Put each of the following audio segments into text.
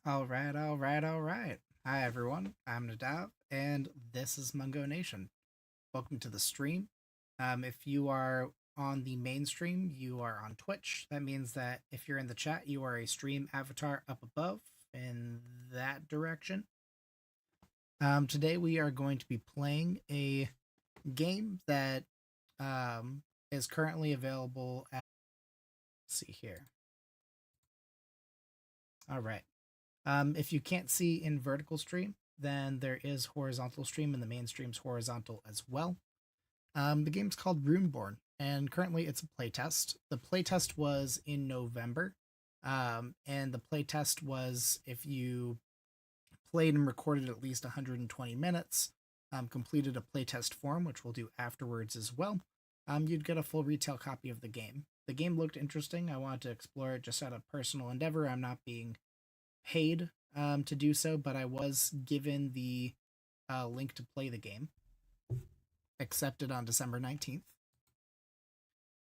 All right. Hi, everyone. I'm Nadav, and this is Mungo Nation. Welcome to the stream. If you are on the main stream, you are on Twitch. That means that if you're in the chat, you are a stream avatar up above in that direction. Today, we are going to be playing a game that is currently available at. Let's see here. All right. If you can't see in vertical stream, then there is horizontal stream, and the main stream's horizontal as well. The game's called Runeborn, and currently it's a playtest. The playtest was in November, and the playtest was if you played and recorded at least 120 minutes, completed a playtest form, which we'll do afterwards as well, you'd get a full retail copy of the game. The game looked interesting. I wanted to explore it just out of personal endeavor. I'm not being paid to do so, but I was given the link to play the game. Accepted on December 19th.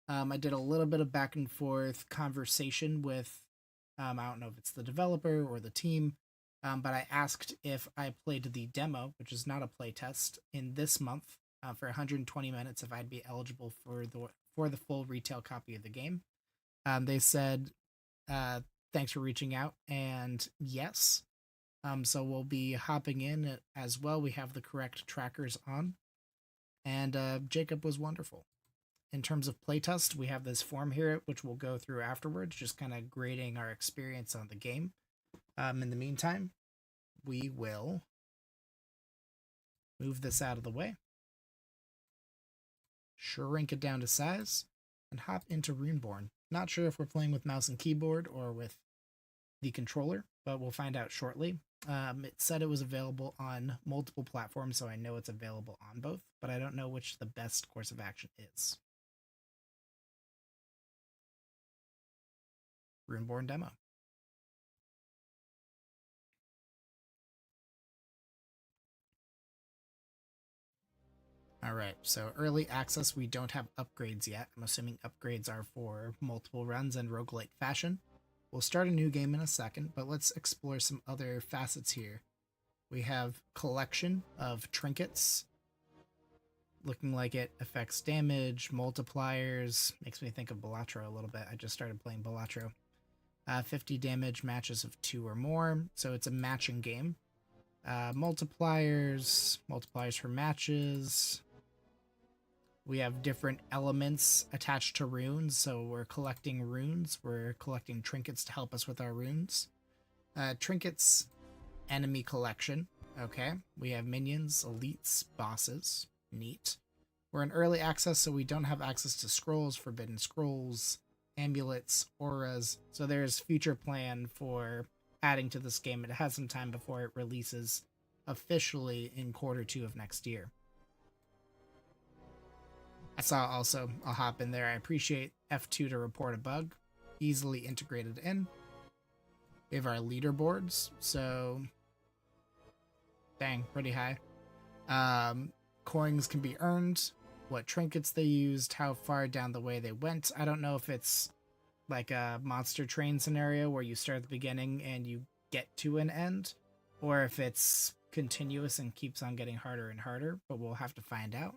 I did a little bit of back and forth conversation with, I don't know if it's the developer or the team, but I asked if I played the demo, which is not a play test, in this month for 120 minutes, if I'd be eligible for the full retail copy of the game. They said, thanks for reaching out, and yes. So we'll be hopping in as well. We have the correct trackers on, and Jacob was wonderful. In terms of playtest, we have this form here, which we'll go through afterwards, just kind of grading our experience on the game. In the meantime, we will move this out of the way, shrink it down to size, and hop into Runeborn. Not sure if we're playing with mouse and keyboard or with the controller, but we'll find out shortly. It said it was available on multiple platforms, so I know it's available on both, but I don't know which the best course of action is. Runeborn demo. All right, so early access, we don't have upgrades yet. I'm assuming upgrades are for multiple runs in roguelite fashion. We'll start a new game in a second, but let's explore some other facets here. We have collection of trinkets, looking like it affects damage, multipliers. Makes me think of Balatro a little bit. I just started playing Balatro. 50 damage, matches of 2 or more, so it's a matching game. Multipliers for matches. We have different elements attached to runes, so we're collecting runes. We're collecting trinkets to help us with our runes. Trinkets, enemy collection. Okay, we have minions, elites, bosses. Neat. We're in early access, so we don't have access to scrolls, forbidden scrolls, amulets, auras. So there's future plan for adding to this game. It has some time before it releases officially in Q2 of next year. I saw also, I'll hop in there, I appreciate F2 to report a bug. Easily integrated in. We have our leaderboards, so dang, pretty high. Coins can be earned, what trinkets they used, how far down the way they went. I don't know if it's like a monster train scenario where you start at the beginning and you get to an end, or if it's continuous and keeps on getting harder and harder, but we'll have to find out.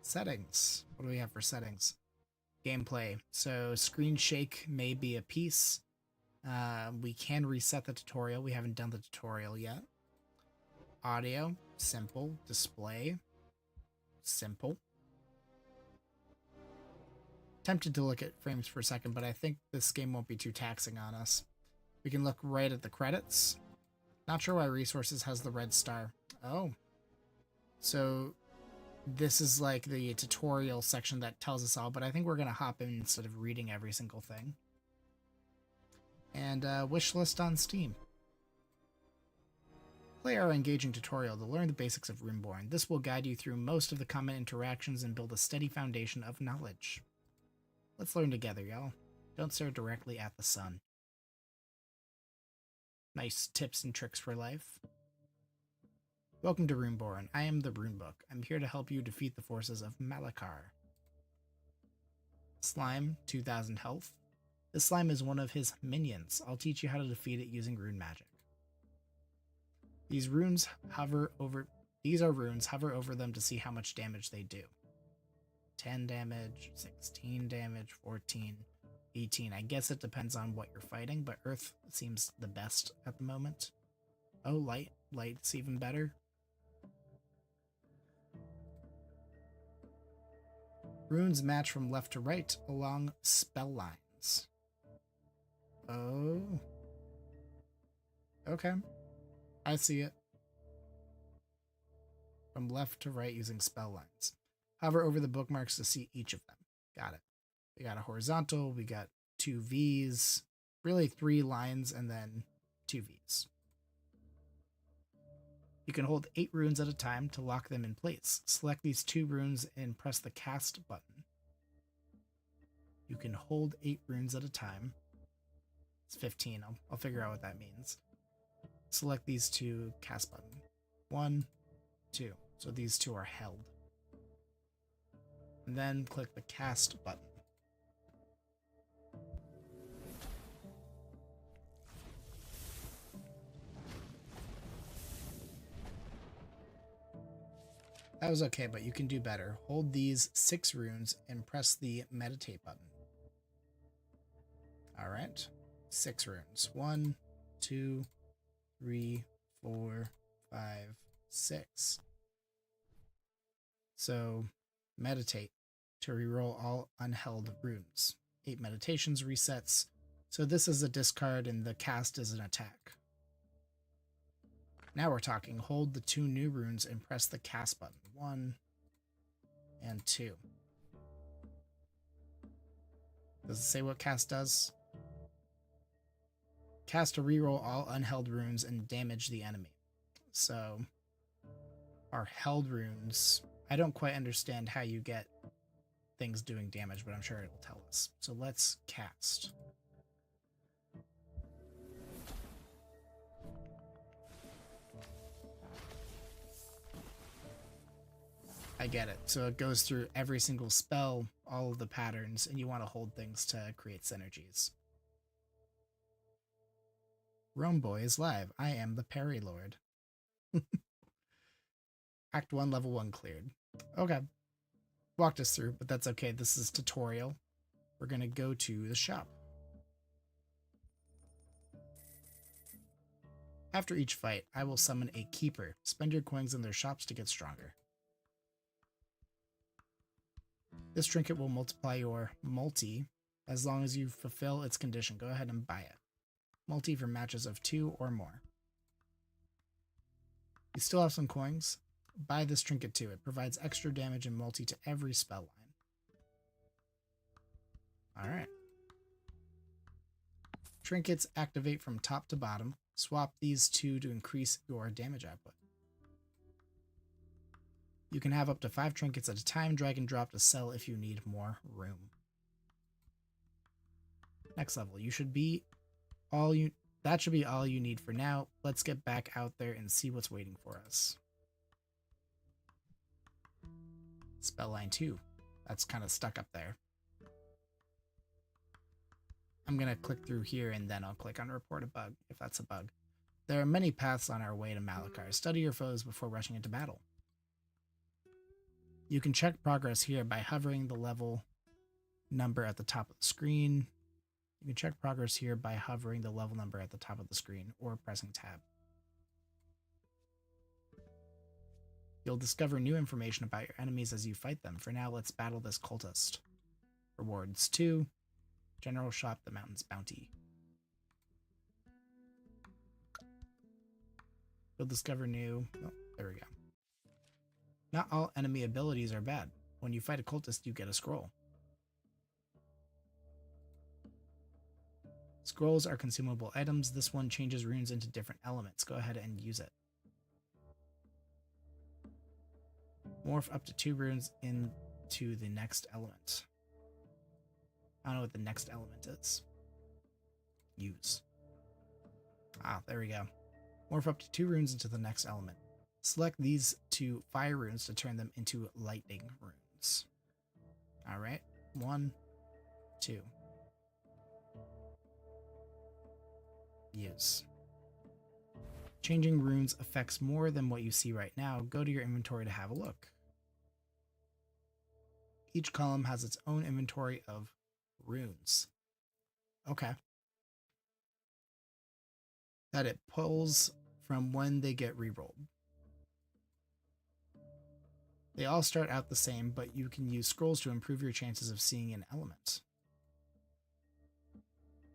Settings. What do we have for settings? Gameplay. So screen shake may be a piece. We can reset the tutorial. We haven't done the tutorial yet. Audio. Simple. Display. Simple. Tempted to look at frames per second, but I think this game won't be too taxing on us. We can look right at the credits. Not sure why resources has the red star. Oh. So this is like the tutorial section that tells us all, but I think we're going to hop in instead of reading every single thing. And wishlist on Steam. Play our engaging tutorial to learn the basics of Runeborn. This will guide you through most of the common interactions and build a steady foundation of knowledge. Let's learn together, y'all. Don't stare directly at the sun. Nice tips and tricks for life. Welcome to Runeborn. I am the Runebook. I'm here to help you defeat the forces of Malakar. Slime, 2000 health. This slime is one of his minions. I'll teach you how to defeat it using rune magic. These are runes, hover over them to see how much damage they do. 10 damage, 16 damage, 14, 18. I guess it depends on what you're fighting, but earth seems the best at the moment. Oh, light. Light's even better. Runes match from left to right along spell lines. Oh. Okay. I see it. From left to right using spell lines. Hover over the bookmarks to see each of them. Got it. We got a horizontal, we got 2 V's, really 3 lines, and then 2 V's. You can hold 8 runes at a time to lock them in place. Select these 2 runes and press the cast button. You can hold 8 runes at a time. It's 15. I'll figure out what that means. Select these 2, cast button. 1, 2. So these 2 are held. And then click the cast button. That was okay, but you can do better. Hold these 6 runes and press the meditate button. Alright. 6 runes. 1, 2, 3, 4, 5, 6. So, meditate to reroll all unheld runes. 8 meditations resets. So this is a discard and the cast is an attack. Now we're talking. Hold the 2 new runes and press the cast button. 1 and 2. Does it say what cast does? Cast to reroll all unheld runes and damage the enemy. So our held runes, I don't quite understand how you get things doing damage, but I'm sure it'll tell us. So let's cast. I get it. So it goes through every single spell, all of the patterns, and you want to hold things to create synergies. Rome Boy is live. I am the Parry Lord. Act 1, level 1 cleared. Okay. Walked us through, but that's okay. This is tutorial. We're going to go to the shop. After each fight, I will summon a keeper. Spend your coins in their shops to get stronger. This trinket will multiply your multi as long as you fulfill its condition. Go ahead and buy it. Multi for matches of 2 or more. You still have some coins. Buy this trinket too. It provides extra damage and multi to every spell line. Alright. Trinkets activate from top to bottom. Swap these 2 to increase your damage output. You can have up to 5 trinkets at a time. Drag and drop to sell if you need more room. Next level. That should be all you need for now. Let's get back out there and see what's waiting for us. Spell line 2. That's kind of stuck up there. I'm going to click through here and then I'll click on report a bug, if that's a bug. There are many paths on our way to Malachar. Study your foes before rushing into battle. You can check progress here by hovering the level number at the top of the screen. You can check progress here by hovering the level number at the top of the screen or pressing tab. You'll discover new information about your enemies as you fight them. For now, let's battle this cultist. Rewards 2. General Shop, the Mountain's Bounty. You'll discover new... Oh, there we go. Not all enemy abilities are bad. When you fight a cultist, you get a scroll. Scrolls are consumable items. This one changes runes into different elements. Go ahead and use it. Morph up to 2 runes into the next element. I don't know what the next element is. Use. Ah, there we go. Morph up to 2 runes into the next element. Select these 2 fire runes to turn them into lightning runes. Alright. 1, 2. use. Changing runes affects more than what you see right now. Go to your inventory to have a look. Each column has its own inventory of runes. Okay. That it pulls from when they get rerolled. They all start out the same, but you can use scrolls to improve your chances of seeing an element.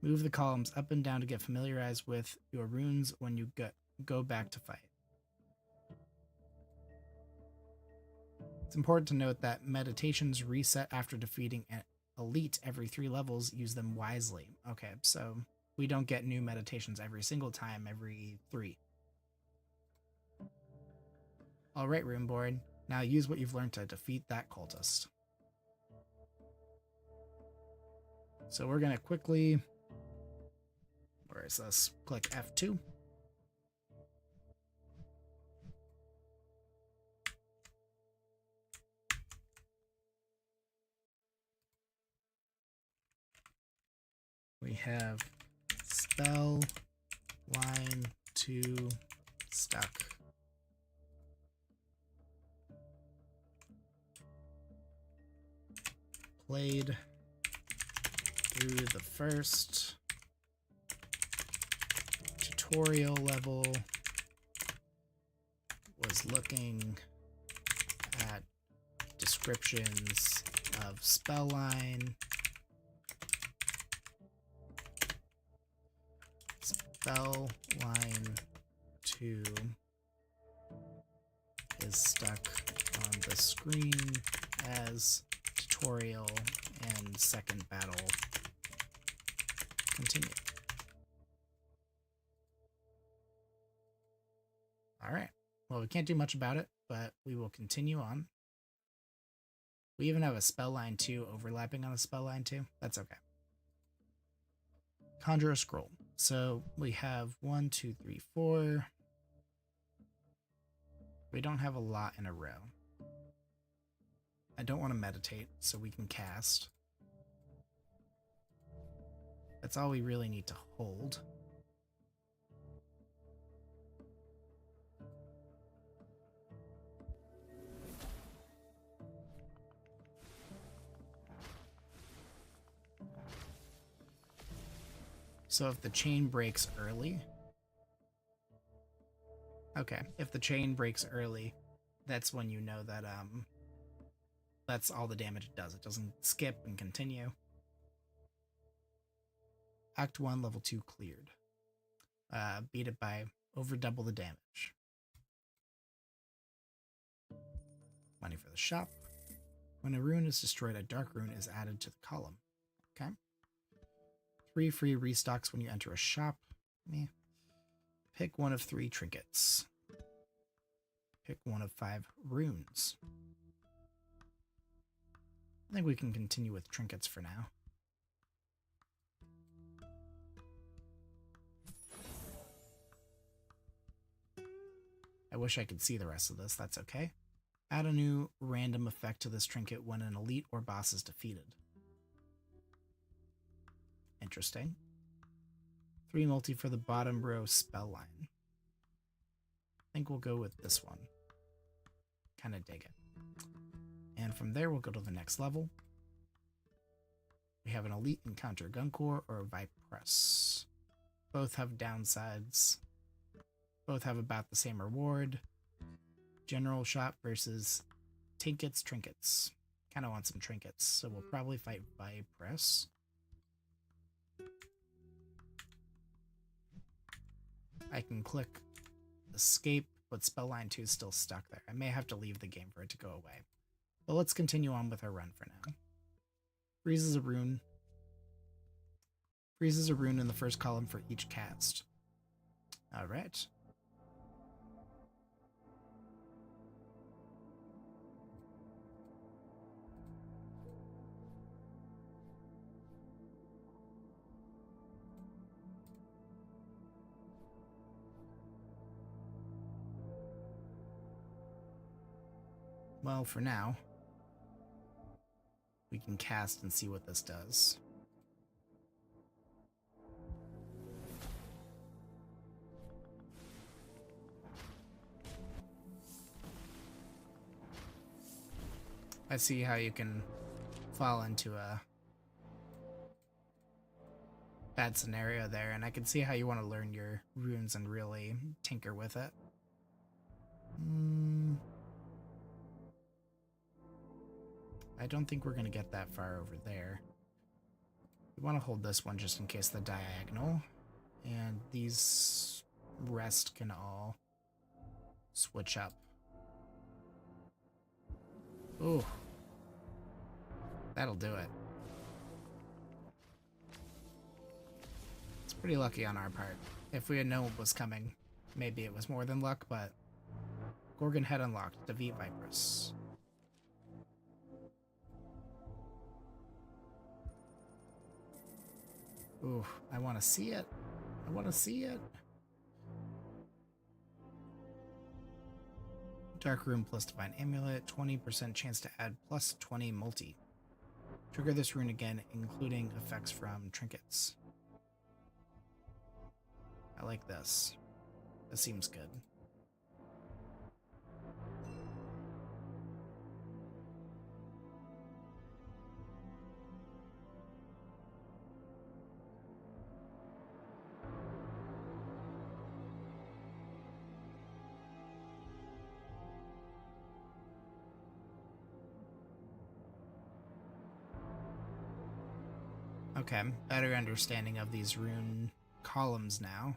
Move the columns up and down to get familiarized with your runes when you go back to fight. It's important to note that meditations reset after defeating an elite every 3 levels. Use them wisely. Okay, so we don't get new meditations every single time, every 3. Alright, Runeborn. Now use what you've learned to defeat that cultist. So we're going to quickly... Where is this? Click F2. We have spell line 2 stuck. Played through the first tutorial level, was looking at descriptions of spellline, spell line 2 is stuck on the screen as tutorial and second battle continue. Alright, well we can't do much about it, but we will continue on. We even have a spell line 2 overlapping on a spell line 2. That's okay. Conjure a scroll. So we have 1, 2, 3, 4. We don't have a lot in a row. I don't want to meditate, so we can cast. That's all we really need to hold. So if the chain breaks early... Okay, if the chain breaks early, that's when you know that, that's all the damage it does. It doesn't skip and continue. Act 1, level 2 cleared. Beat it by over double the damage. Money for the shop. When a rune is destroyed, a dark rune is added to the column. Okay. 3 free restocks when you enter a shop. Pick one of 3 trinkets. Pick one of 5 runes. I think we can continue with trinkets for now. I wish I could see the rest of this. That's okay. Add a new random effect to this trinket when an elite or boss is defeated. Interesting. 3 multi for the bottom row spell line. I think we'll go with this one. Kind of dig it. And from there, we'll go to the next level. We have an elite encounter, Guncore or Vipress. Both have downsides. Both have about the same reward. General shop versus trinkets. Kind of want some trinkets, so we'll probably fight Vipress. I can click escape, but spellline 2 is still stuck there. I may have to leave the game for it to go away. But let's continue on with our run for now. Freezes a rune. Freezes a rune in the first column for each cast. Alright. Well, for now, we can cast and see what this does. I see how you can fall into a bad scenario there, and I can see how you want to learn your runes and really tinker with it. I don't think we're going to get that far over there. We want to hold this one just in case the diagonal, and these rest can all switch up. Ooh. That'll do it. It's pretty lucky on our part. If we had known what was coming, maybe it was more than luck, but Gorgon head unlocked. Defeat Vipress. Ooh, I want to see it. I want to see it. Dark Rune plus Divine Amulet, 20% chance to add plus 20 multi. Trigger this rune again, including effects from trinkets. I like this. This seems good. Okay, better understanding of these rune columns now.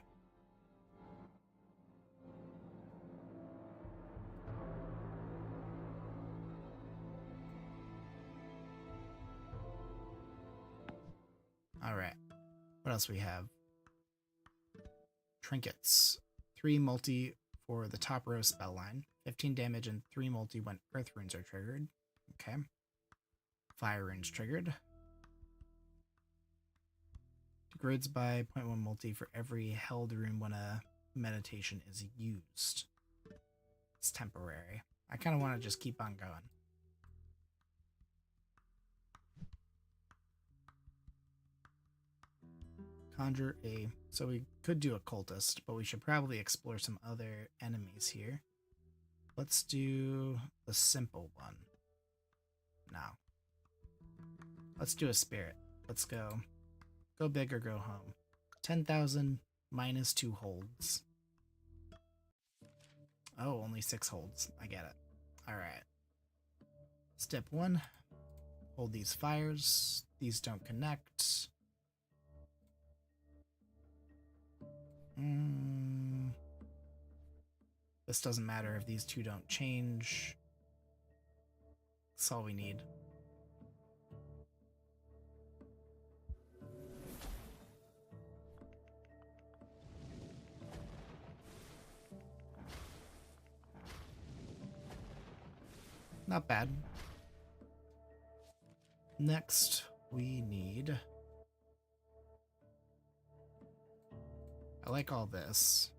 Alright, what else we have? Trinkets. 3 multi for the top row spell line. 15 damage and 3 multi when earth runes are triggered. Okay. Fire runes triggered. Degrades by 0.1 multi for every held rune when a meditation is used. It's temporary. I kind of want to just keep on going. Conjure a... So we could do a cultist, but we should probably explore some other enemies here. Let's do the simple one. No. Let's do a spirit. Let's go. Go big or go home. 10,000 minus 2 holds. Oh, only 6 holds. I get it. Alright. Step 1. Hold these fires. These don't connect. This doesn't matter if these two don't change. That's all we need. Not bad. Next, we need... I like all this.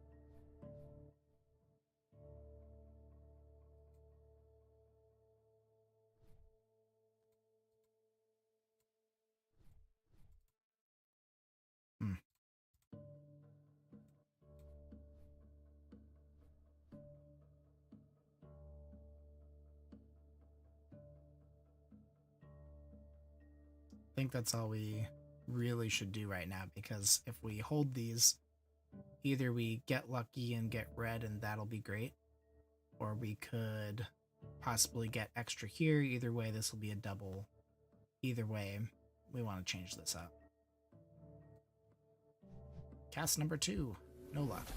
I think that's all we really should do right now, because if we hold these, either we get lucky and get red and that'll be great, or we could possibly get extra here. Either way, this will be a double. Either way, we want to change this up. Cast number 2. No luck.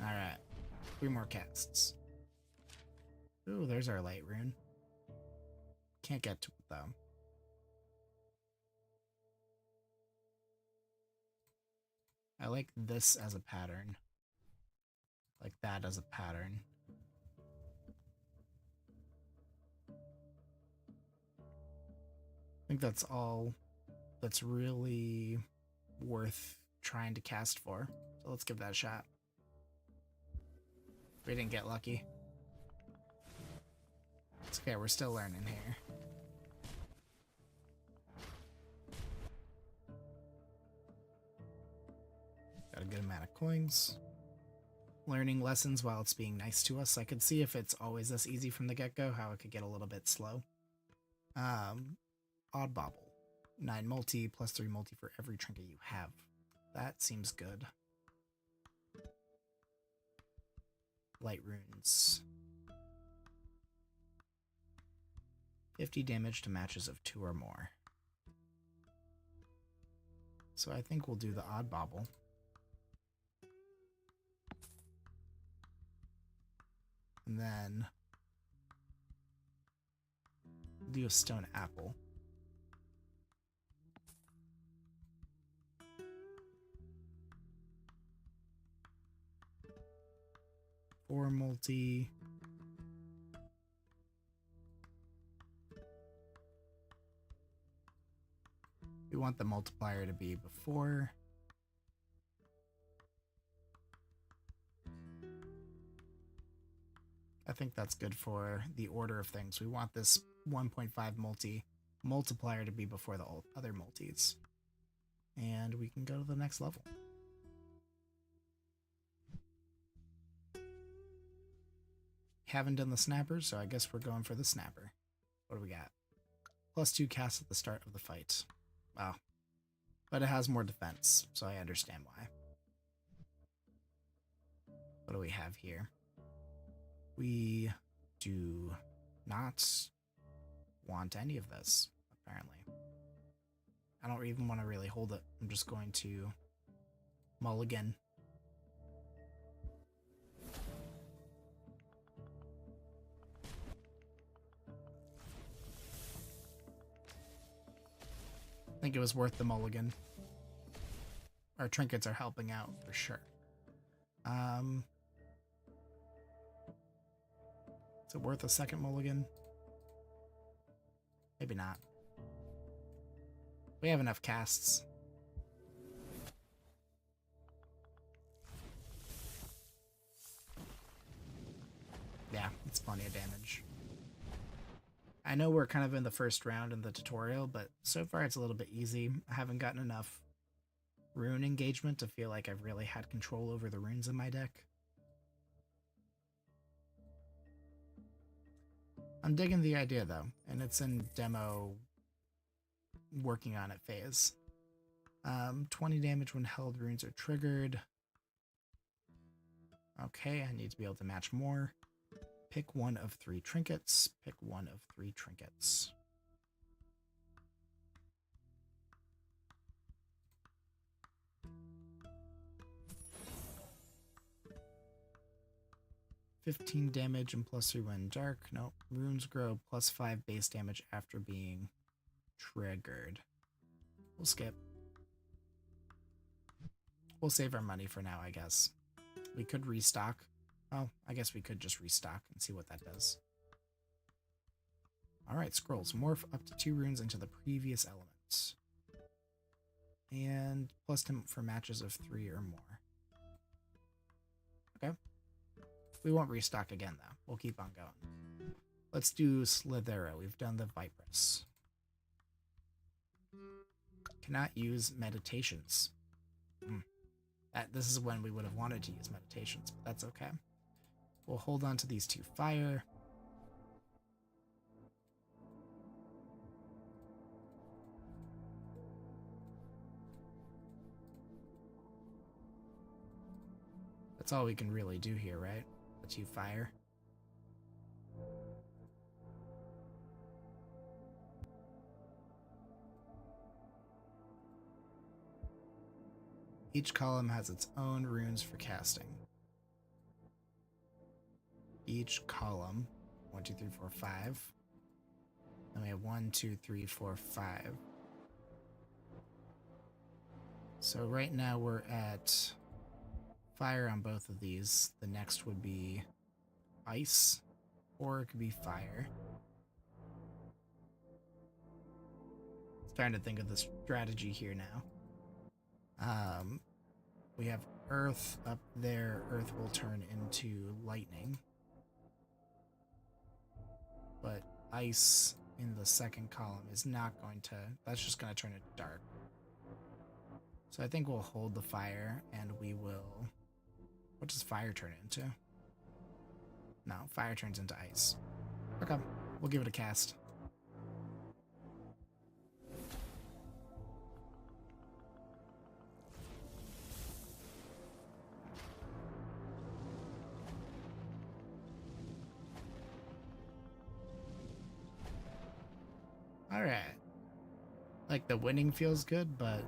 Alright. 3 more casts. Ooh, there's our light rune. Can't get to it though. I like this as a pattern. Like that as a pattern. I think that's all that's really worth trying to cast for. So let's give that a shot. We didn't get lucky. It's okay, we're still learning here. Gotta good amount of coins. Learning lessons while it's being nice to us. I could see if it's always this easy from the get-go, how it could get a little bit slow. Odd Bobble. 9 multi, plus 3 multi for every trinket you have. That seems good. Light runes. 50 damage to matches of 2 or more. So I think we'll do the Odd Bobble. And then do a Stone Apple. Four multi. We want the multiplier to be before. I think that's good for the order of things. We want this 1.5 multiplier to be before the other multis. And we can go to the next level. Haven't done the snapper, so I guess we're going for the snapper. What do we got? +2 cast at the start of the fight. Wow. But it has more defense, so I understand why. What do we have here? We do not want any of this, apparently. I don't even want to really hold it. I'm just going to mulligan. I think it was worth the mulligan. Our trinkets are helping out for sure. Is it worth a second mulligan? Maybe not. We have enough casts. Yeah, it's plenty of damage. I know we're kind of in the first round in the tutorial, but so far it's a little bit easy. I haven't gotten enough rune engagement to feel like I've really had control over the runes in my deck. I'm digging the idea though, and it's in demo working on it phase. 20 damage when held runes are triggered. Okay, I need to be able to match more. Pick one of 3 trinkets. Pick one of 3 trinkets. $15 damage and +3 when dark. Nope. Runes grow +5 base damage after being triggered. We'll skip. We'll save our money for now, I guess. We could restock. Oh, I guess we could just restock and see what that does. Alright, scrolls. Morph up to 2 runes into the previous elements. And +10 for matches of 3 or more. Okay. We won't restock again, though. We'll keep on going. Let's do Slithero. We've done the Vipress. Cannot use meditations. This is when we would have wanted to use meditations, but that's okay. We'll hold on to these 2 fire. That's all we can really do here, right? The 2 fire. Each column has its own runes for casting. Each column, 1, 2, 3, 4, 5. Then we have 1, 2, 3, 4, 5. So right now we're at fire on both of these. The next would be ice, or it could be fire. Trying to think of the strategy here now. We have earth up there. Earth will turn into lightning. But ice in the second column is not going to... That's just going to turn it dark. So I think we'll hold the fire and we will... What does fire turn into? No, fire turns into ice. Okay, we'll give it a cast. Alright. Like, the winning feels good, but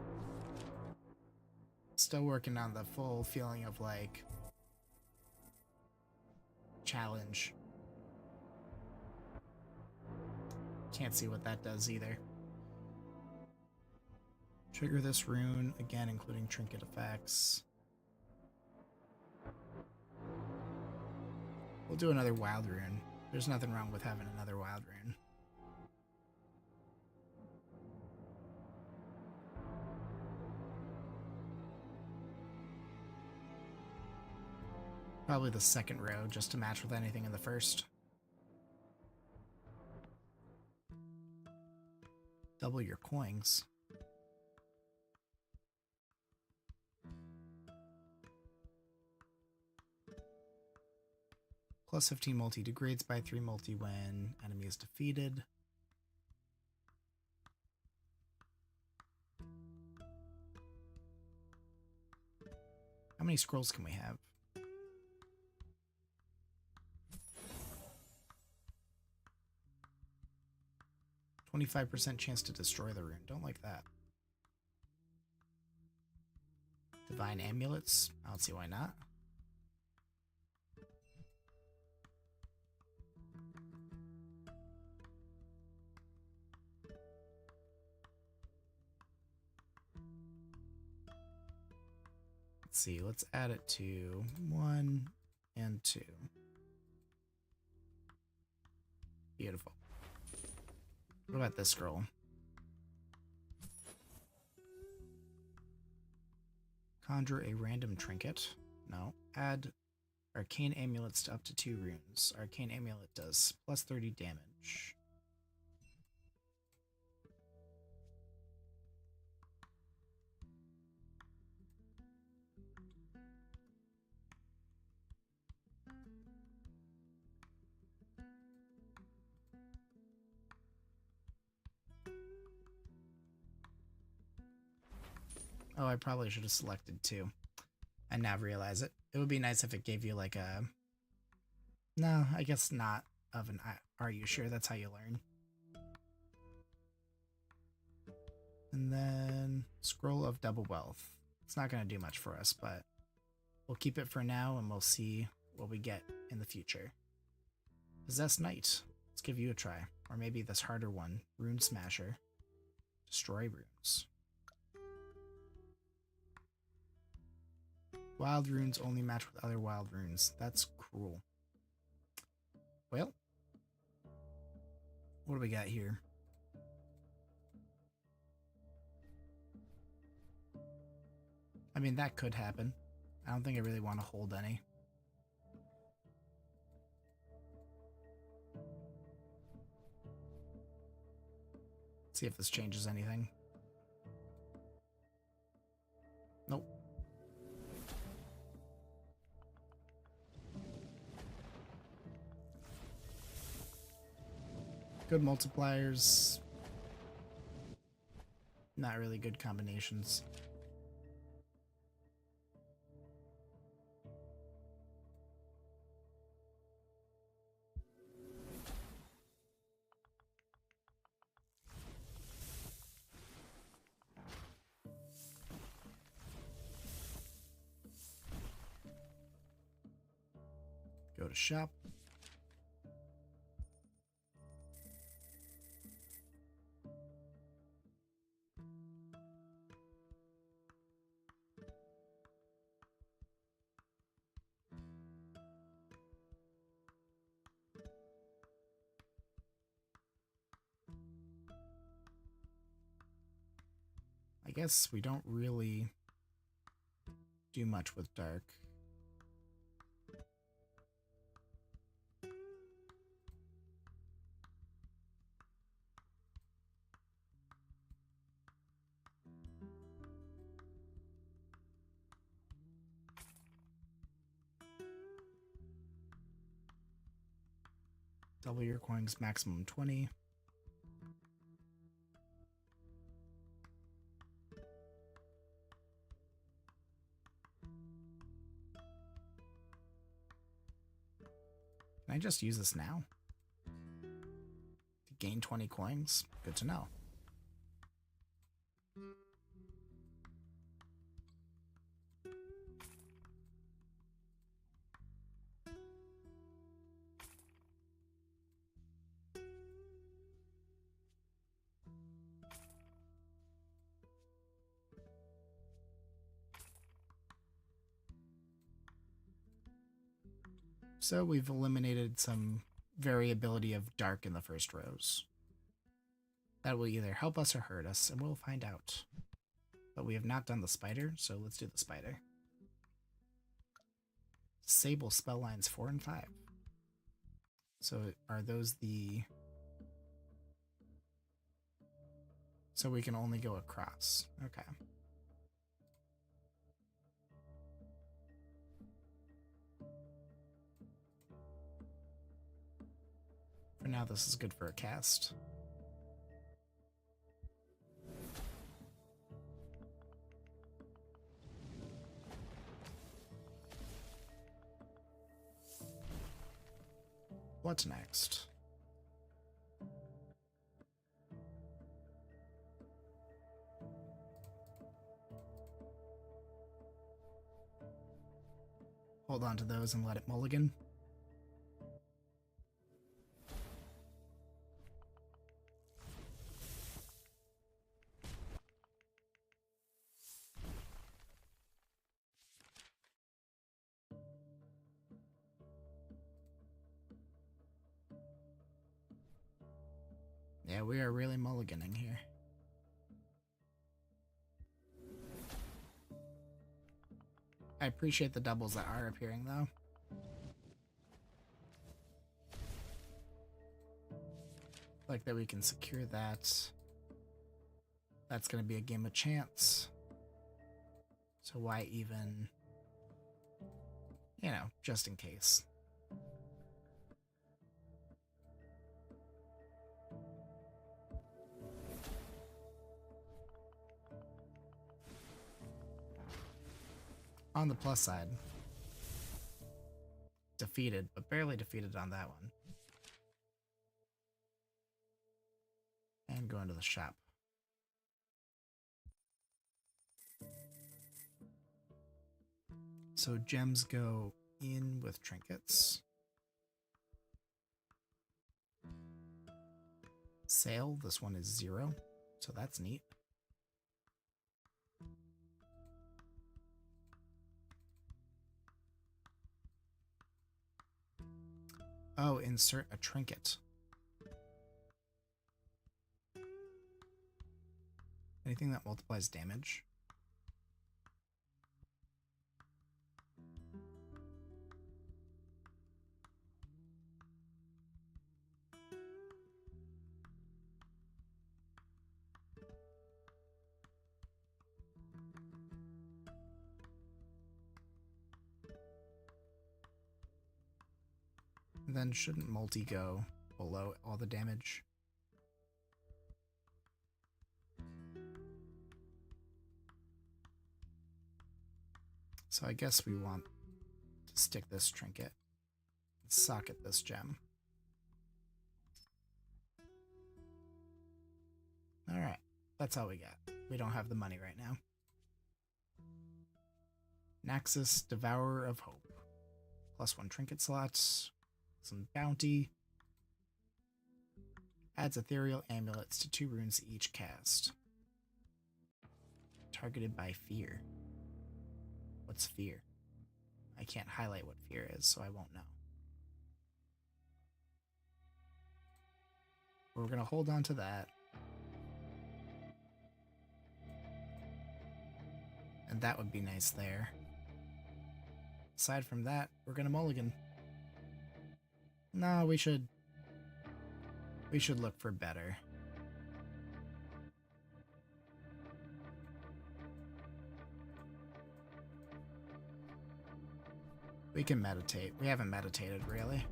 still working on the full feeling of, like, challenge. Can't see what that does either. Trigger this rune, again, including trinket effects. We'll do another wild rune. There's nothing wrong with having another wild rune. Probably the second row, just to match with anything in the first. Double your coins. Plus 15 multi degrades by 3 multi when enemy is defeated. How many scrolls can we have? 25% chance to destroy the rune. Don't like that. Divine amulets. I don't see why not. Let's see. Let's add it to 1 and 2. Beautiful. What about this scroll? Conjure a random trinket. No. Add arcane amulets to up to 2 runes. Arcane amulet does plus 30 damage. Oh, I probably should have selected 2. I now realize it. It would be nice if it gave you like a... No, I guess not of an... Are you sure that's how you learn? And then Scroll of Double Wealth. It's not going to do much for us, but we'll keep it for now and we'll see what we get in the future. Possess Knight. Let's give you a try. Or maybe this harder one. Rune Smasher. Destroy runes. Wild runes only match with other wild runes. That's cruel. Well, what do we got here? I mean, that could happen. I don't think I really want to hold any. See if this changes anything. Nope. Good multipliers. Not really good combinations. Go to shop. I guess we don't really do much with dark. Double your coins, maximum 20. Can I just use this now? To gain 20 coins? Good to know. So we've eliminated some variability of dark in the first rows. That will either help us or hurt us, and we'll find out. But we have not done the spider, so let's do the spider. Sable spell lines 4 and 5. So are those the... So we can only go across. Okay. For now, this is good for a cast. What's next? Hold on to those and let it mulligan. Yeah, we are really mulliganing here. I appreciate the doubles that are appearing, though. Like that we can secure that. That's going to be a game of chance. So why even, you know, just in case. On the plus side, defeated, but barely defeated on that one. And go into the shop. So gems go in with trinkets. Sale, this one is 0, so that's neat. Oh, insert a trinket. Anything that multiplies damage. Then shouldn't multi go below all the damage? So I guess we want to stick this trinket and socket this gem. Alright, that's all we got. We don't have the money right now. Naxxus, Devourer of Hope. +1 trinket slots. Some bounty. Adds ethereal amulets to 2 runes each cast. Targeted by fear. What's fear? I can't highlight what fear is, so I won't know. We're going to hold on to that. And that would be nice there. Aside from that, we're going to mulligan. No, we should look for better. We can meditate. We haven't meditated, really.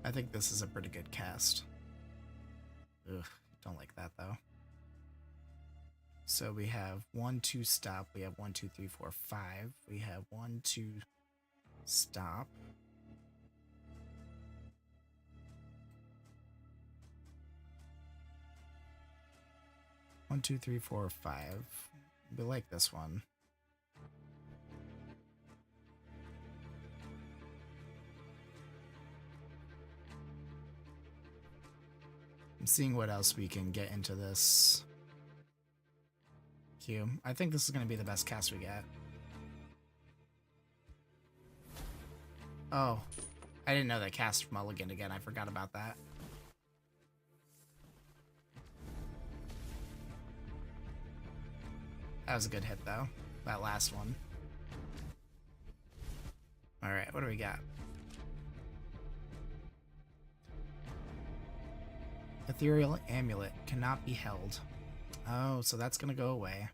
I think this is a pretty good cast. Ugh, don't like that though. So we have 1, 2, stop. We have 1, 2, 3, 4, 5. We have 1, 2, stop. One, two, three, four, 5. We like this one. I'm seeing what else we can get into this queue. I think this is going to be the best cast we get. Oh, I didn't know that cast mulligan again. I forgot about that. That was a good hit, though. That last one. Alright, what do we got? Ethereal Amulet cannot be held. Oh, so that's gonna go away.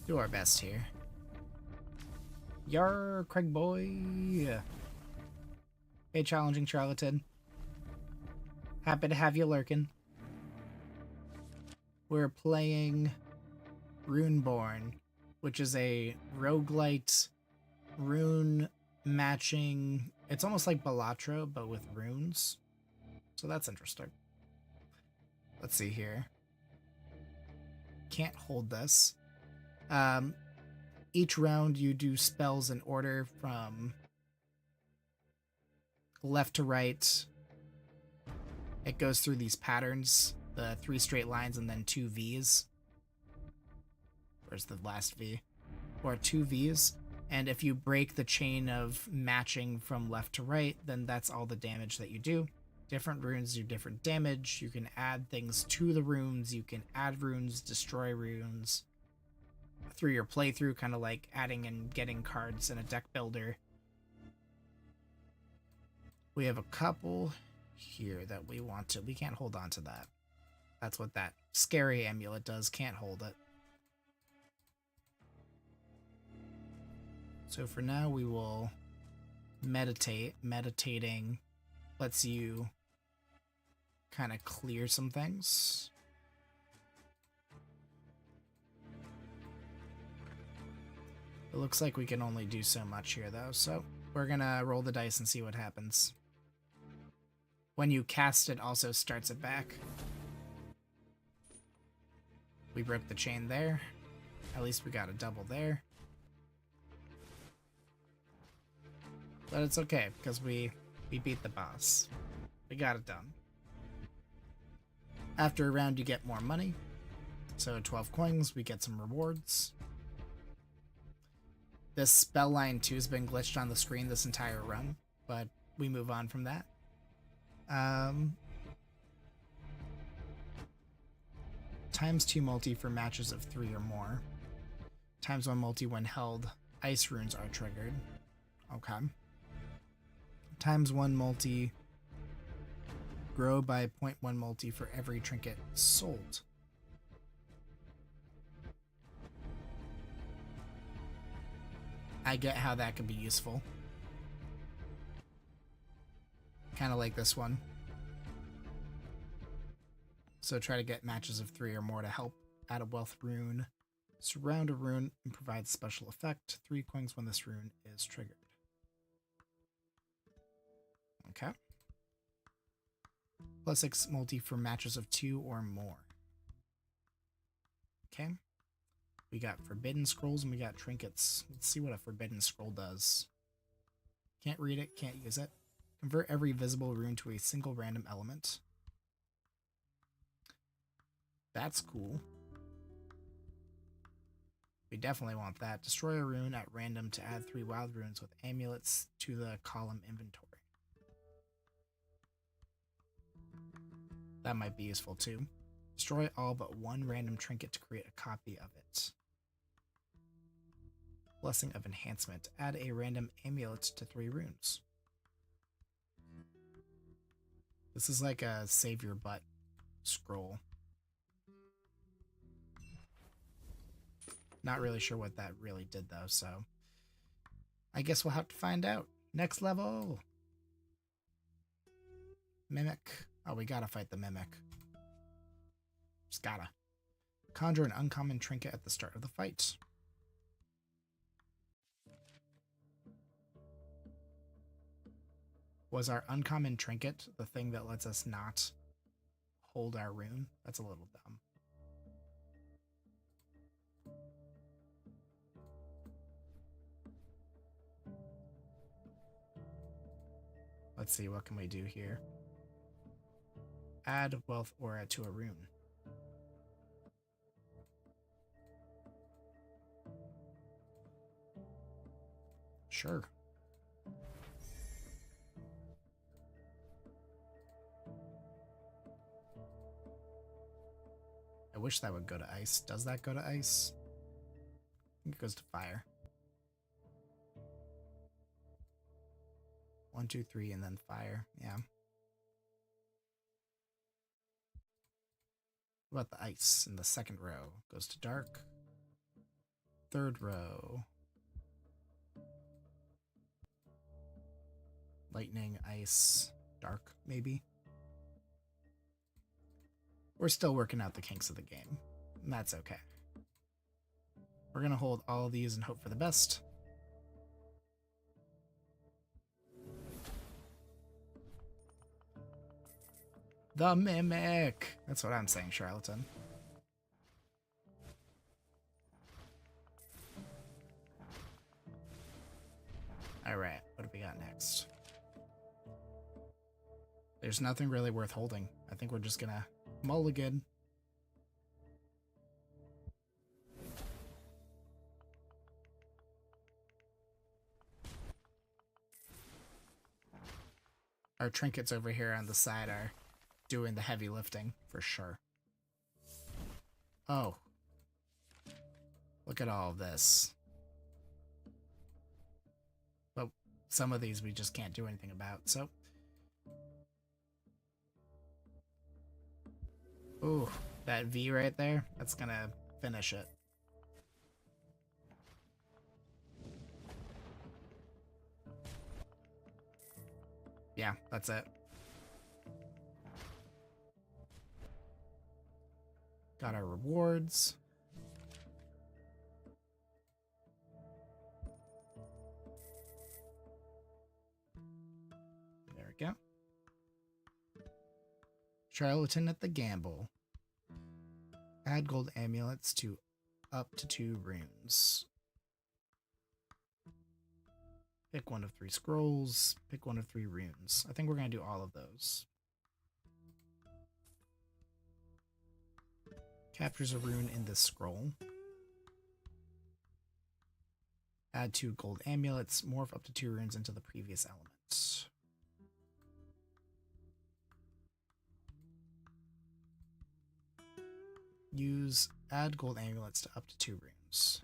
Do our best here. Yar, Craig boy. Hey, challenging charlatan. Happy to have you lurking. We're playing Runeborn, which is a roguelite rune matching. It's almost like Balatro, but with runes. So that's interesting. Let's see here. Can't hold this. Each round you do spells in order from left to right. It goes through these patterns, the 3 straight lines and then 2 V's. Where's the last V? Or 2 V's. And if you break the chain of matching from left to right, then that's all the damage that you do. Different runes do different damage. You can add things to the runes. You can add runes, destroy runes. Through your playthrough, kind of like adding and getting cards in a deck builder. We have a couple here that we want to. We can't hold on to that. That's what that scary amulet does. Can't hold it. So for now, we will meditate. Meditating lets you kind of clear some things. It looks like we can only do so much here, though, so we're gonna roll the dice and see what happens. When you cast it, also starts it back. We broke the chain there. At least we got a double there. But it's okay, because we beat the boss. We got it done. After a round, you get more money. So 12 coins, we get some rewards. This spell line 2 has been glitched on the screen this entire run, but we move on from that. ×2 multi for matches of 3 or more. ×1 multi when held. Ice runes are triggered. Okay. ×1 multi. Grow by 0.1 multi for every trinket sold. I get how that could be useful. Kind of like this one. So try to get matches of 3 or more to help add a wealth rune. Surround a rune and provide special effect. 3 coins when this rune is triggered. Okay. +6 multi for matches of 2 or more. Okay. We got Forbidden Scrolls and we got Trinkets. Let's see what a Forbidden Scroll does. Can't read it, can't use it. Convert every visible rune to a single random element. That's cool. We definitely want that. Destroy a rune at random to add 3 wild runes with amulets to the column inventory. That might be useful too. Destroy all but 1 random trinket to create a copy of it. Blessing of Enhancement. Add a random amulet to 3 runes. This is like a save your butt scroll. Not really sure what that really did though, so I guess we'll have to find out. Next level! Mimic. Oh, we gotta fight the Mimic. Just gotta. Conjure an uncommon trinket at the start of the fight. Was our uncommon trinket the thing that lets us not hold our rune? That's a little dumb. Let's see, what can we do here? Add wealth aura to a rune. Sure. I wish that would go to ice. Does that go to ice? I think it goes to fire. 1, 2, 3, and then fire. Yeah. What about the ice in the second row? Goes to dark. Third row. Lightning, ice, dark, maybe. We're still working out the kinks of the game. And that's okay. We're going to hold all of these and hope for the best. The Mimic! That's what I'm saying, Charlatan. Alright, what do we got next? There's nothing really worth holding. I think we're just gonna mulligan. Our trinkets over here on the side are doing the heavy lifting, for sure. Oh. Look at all of this. But some of these we just can't do anything about, so... Ooh, that V right there, that's gonna finish it. Yeah, that's it. Got our rewards. There we go. Charlatan at the gamble. Add gold amulets to up to 2 runes. Pick 1 of 3 scrolls. Pick 1 of 3 runes. I think we're going to do all of those. Captures a rune in this scroll. Add 2 gold amulets. Morph up to 2 runes into the previous element. Use add gold amulets to up to 2 runes.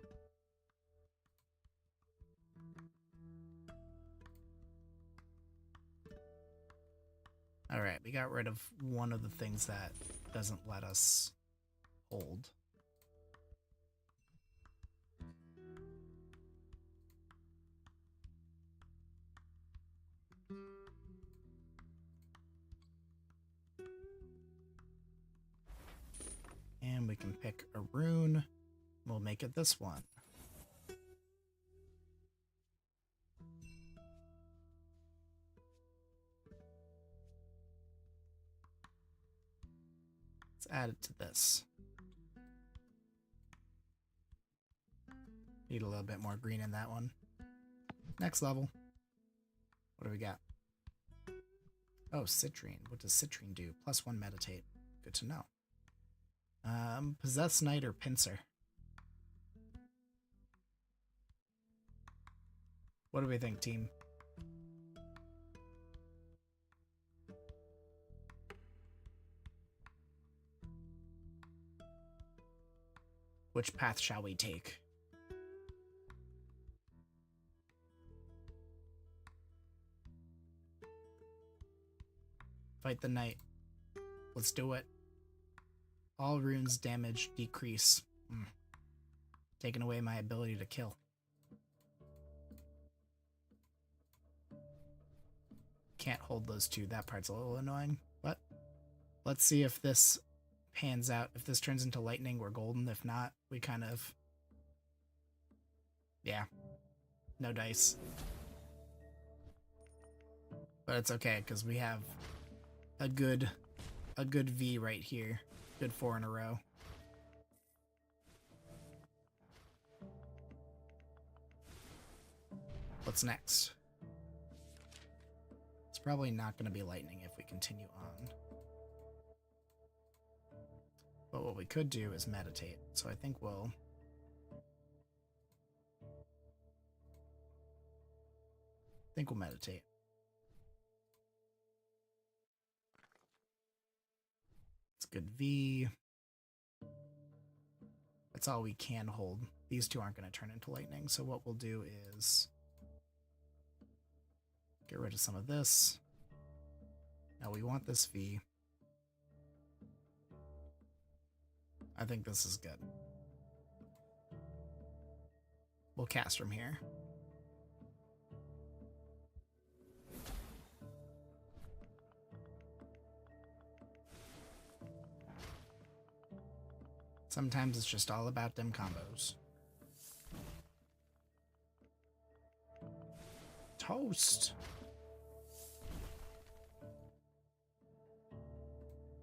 Alright, we got rid of one of the things that doesn't let us hold. And we can pick a rune. We'll make it this one. Let's add it to this. Need a little bit more green in that one. Next level. What do we got? Oh, citrine. What does citrine do? +1 meditate. Good to know. Possess Knight or Pincer. What do we think, team? Which path shall we take? Fight the knight. Let's do it. All runes damage decrease. Taking away my ability to kill. Can't hold those two. That part's a little annoying. But let's see if this pans out. If this turns into lightning, we're golden. If not, we kind of... Yeah. No dice. But it's okay, because we have a good V right here. Good 4 in a row. What's next? It's probably not going to be lightning if we continue on. But what we could do is meditate. So I think we'll... meditate. It's a good V. That's all we can hold. These two aren't going to turn into lightning, so what we'll do is get rid of some of this. Now we want this V. I think this is good. We'll cast from here. Sometimes it's just all about them combos. Toast!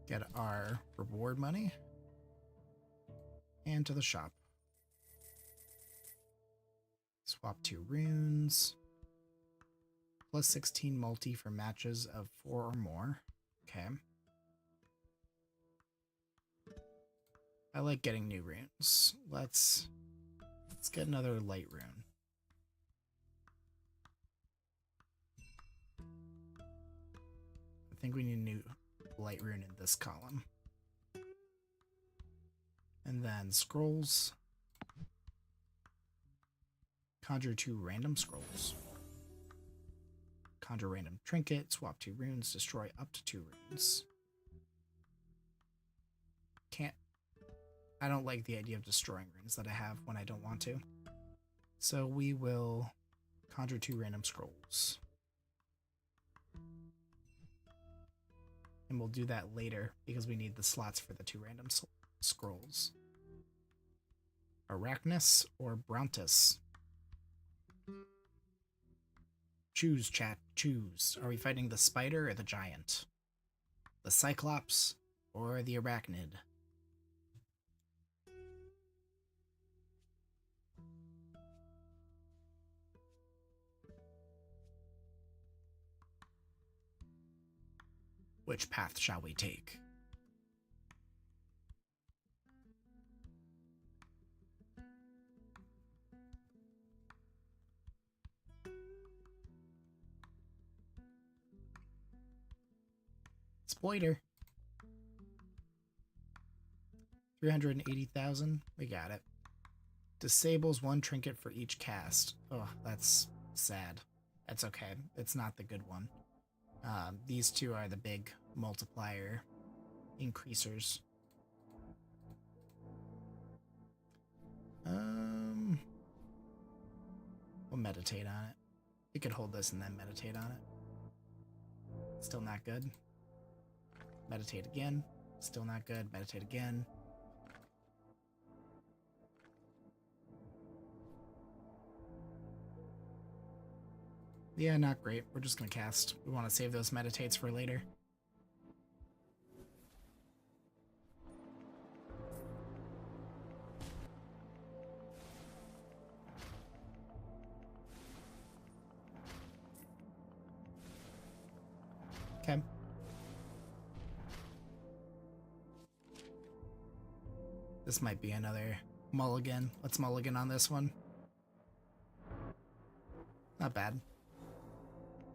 Get our reward money. And to the shop. Swap 2 runes. Plus 16 multi for matches of 4 or more. Okay. I like getting new runes. Let's get another light rune. I think we need a new light rune in this column. And then scrolls. Conjure 2 random scrolls. Conjure random trinket, swap 2 runes, destroy up to 2 runes. I don't like the idea of destroying runes that I have when I don't want to. So we will conjure 2 random scrolls. And we'll do that later because we need the slots for the 2 random scrolls. Arachnus or Brontus? Choose, chat, choose. Are we fighting the spider or the giant? The cyclops or the arachnid? Which path shall we take? Spoiler. 380,000. We got it. Disables 1 trinket for each cast. Oh, that's sad. That's okay. It's not the good one. These two are the big multiplier increasers. We'll meditate on it. We could hold this and then meditate on it. Still not good. Meditate again. Still not good. Meditate again. Yeah, not great. We're just gonna cast. We want to save those meditates for later. Okay. This might be another mulligan. Let's mulligan on this one. Not bad.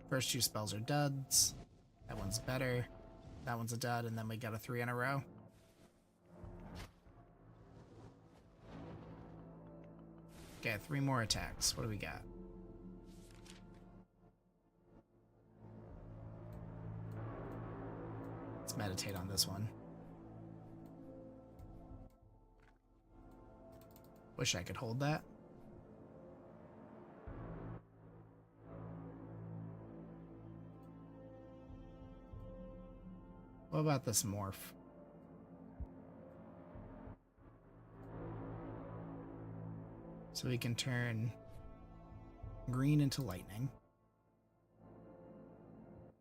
First 2 spells are duds. That one's better. That one's a dud, and then we got a 3 in a row. Okay, 3 more attacks. What do we got? Let's meditate on this one. Wish I could hold that. What about this morph? So we can turn green into lightning.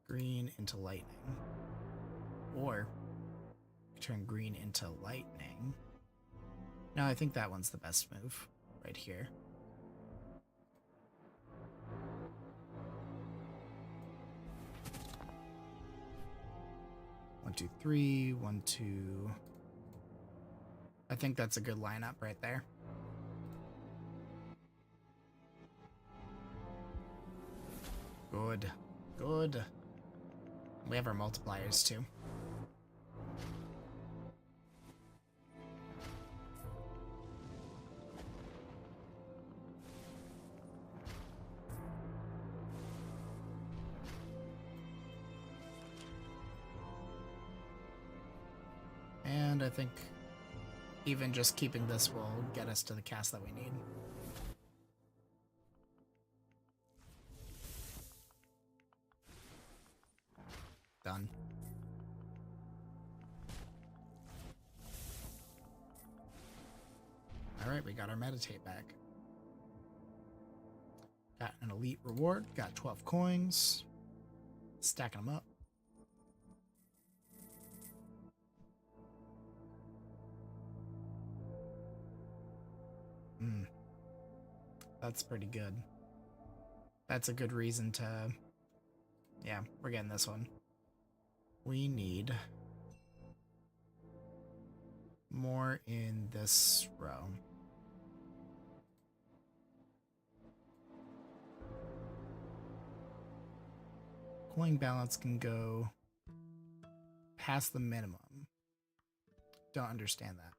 Green into lightning. Or turn green into lightning. No, I think that one's the best move right here. One, two, three. 1, 2. I think that's a good lineup right there. Good. Good. We have our multipliers too. And I think even just keeping this will get us to the cast that we need. Done. Alright, we got our meditate back. Got an elite reward, got 12 coins. Stacking them up. That's pretty good. That's a good reason to... Yeah, we're getting this one. We need more in this row. Coin balance can go past the minimum. Don't understand that.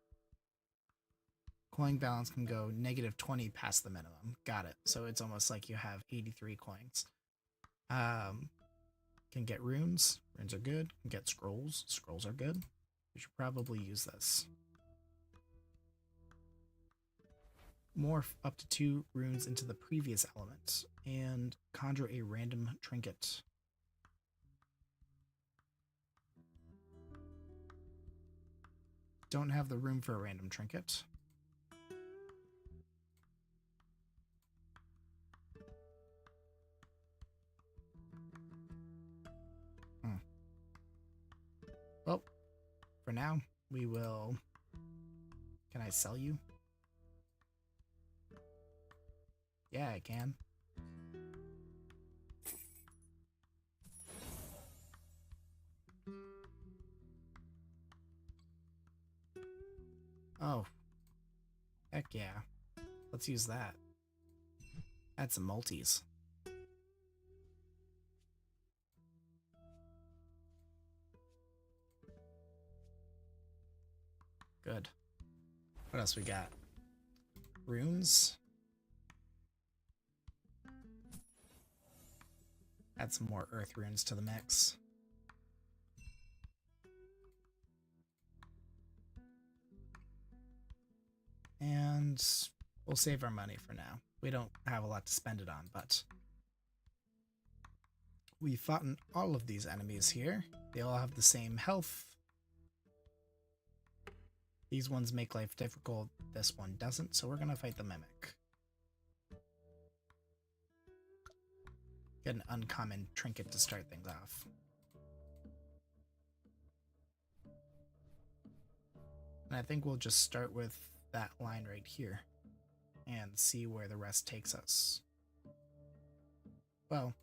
Coin balance can go -20 past the minimum. Got it. So it's almost like you have 83 coins. Can get runes. Runes are good. Can get scrolls. Scrolls are good. We should probably use this. Morph up to 2 runes into the previous element and conjure a random trinket. Don't have the room for a random trinket. Well, for now, we will... Can I sell you? Yeah, I can. Oh. Heck yeah. Let's use that. Add some multis. Good. What else we got? Runes. Add some more earth runes to the mix. And we'll save our money for now. We don't have a lot to spend it on, but we've fought all of these enemies here. They all have the same health. These ones make life difficult, this one doesn't, so we're gonna fight the Mimic. Get an uncommon trinket to start things off. And I think we'll just start with that line right here and see where the rest takes us. Well,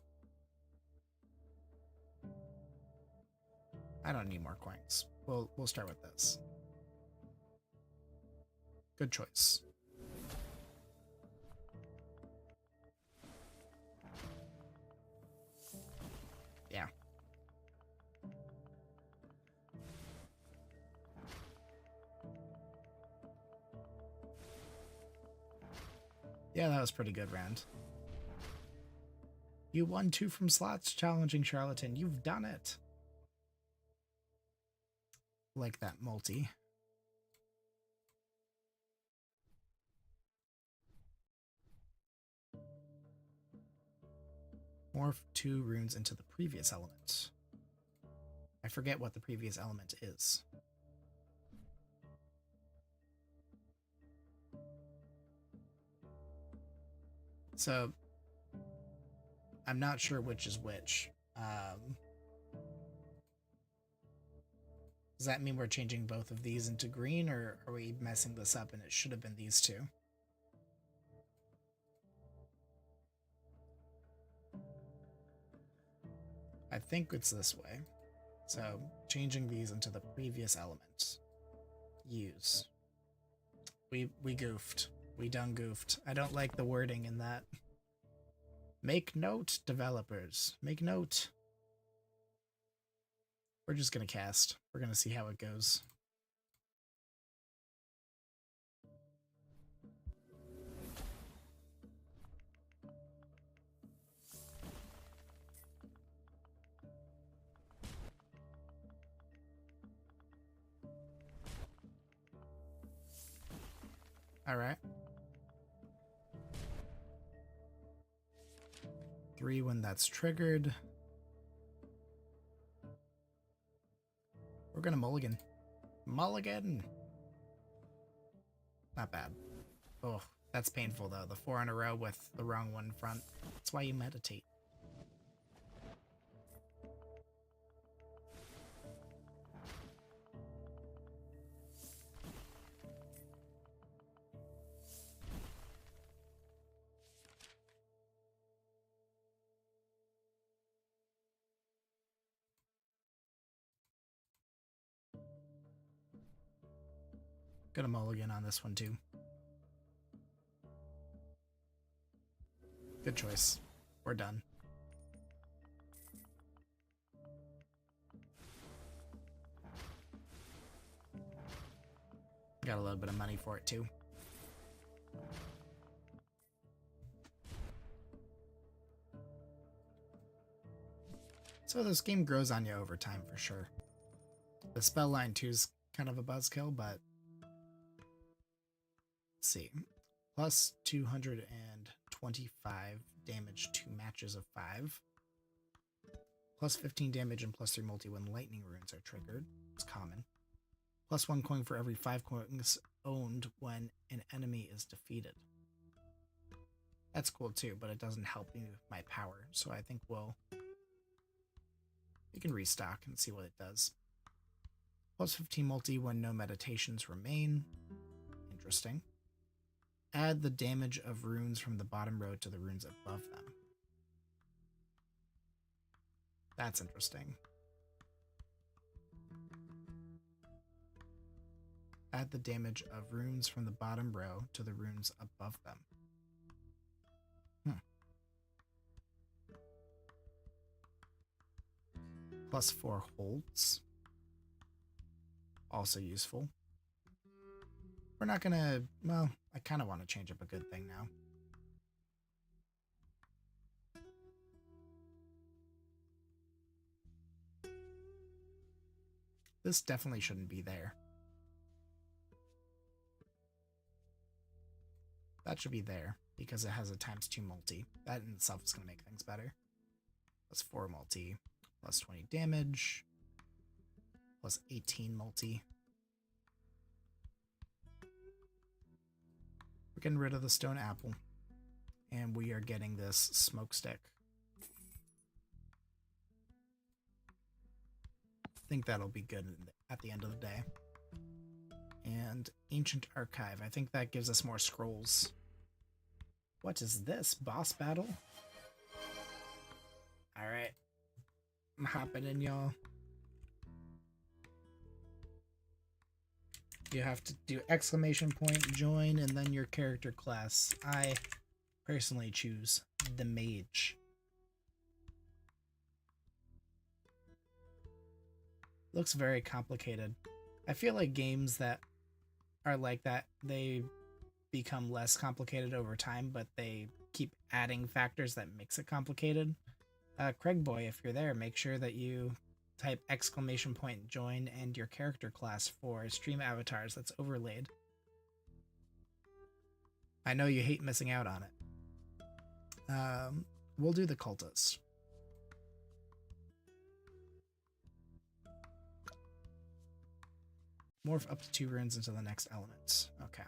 I don't need more coins. We'll start with this. Good choice. Yeah, that was pretty good round. You won 2 from slots challenging Charlatan. You've done it. Like that multi. Morph 2 runes into the previous element. I forget what the previous element is. So, I'm not sure which is which. Does that mean we're changing both of these into green, or are we messing this up and it should have been these two? I think it's this way. So, changing these into the previous element. Use. We goofed. We done goofed. I don't like the wording in that. Make note, developers. Make note. We're just gonna cast. We're gonna see how it goes. Alright. 3 when that's triggered. We're gonna mulligan. Mulligan! Not bad. Oh, that's painful though. The 4 in a row with the wrong one in front. That's why you meditate. Gonna mulligan on this one too. Good choice. We're done. Got a little bit of money for it too. So this game grows on you over time for sure. The spell line too is kind of a buzzkill, but let's see. Plus 225 damage to matches of 5. Plus 15 damage and plus 3 multi when lightning runes are triggered. It's common. Plus 1 coin for every 5 coins owned when an enemy is defeated. That's cool too, but it doesn't help me with my power, so I think we can restock and see what it does. Plus 15 multi when no meditations remain. Interesting. Add the damage of runes from the bottom row to the runes above them. That's interesting. Add the damage of runes from the bottom row to the runes above them. Plus 4 holds. Also useful. We're not gonna... Well, I kind of want to change up a good thing now. This definitely shouldn't be there. That should be there, because it has a ×2 multi. That in itself is going to make things better. Plus 4 multi. Plus 20 damage. Plus 18 multi. We're getting rid of the stone apple. And we are getting this smoke stick. I think that'll be good at the end of the day. And Ancient Archive. I think that gives us more scrolls. What is this? Boss battle? Alright. I'm hopping in, y'all. You have to do !, join, and then your character class. I personally choose the mage. Looks very complicated. I feel like games that are like that, they become less complicated over time, but they keep adding factors that makes it complicated. Craig Boy, if you're there, make sure that you type !join and your character class for stream avatars that's overlaid. I know you hate missing out on it. We'll do the cultist. Morph up to 2 runes into the next element. Okay.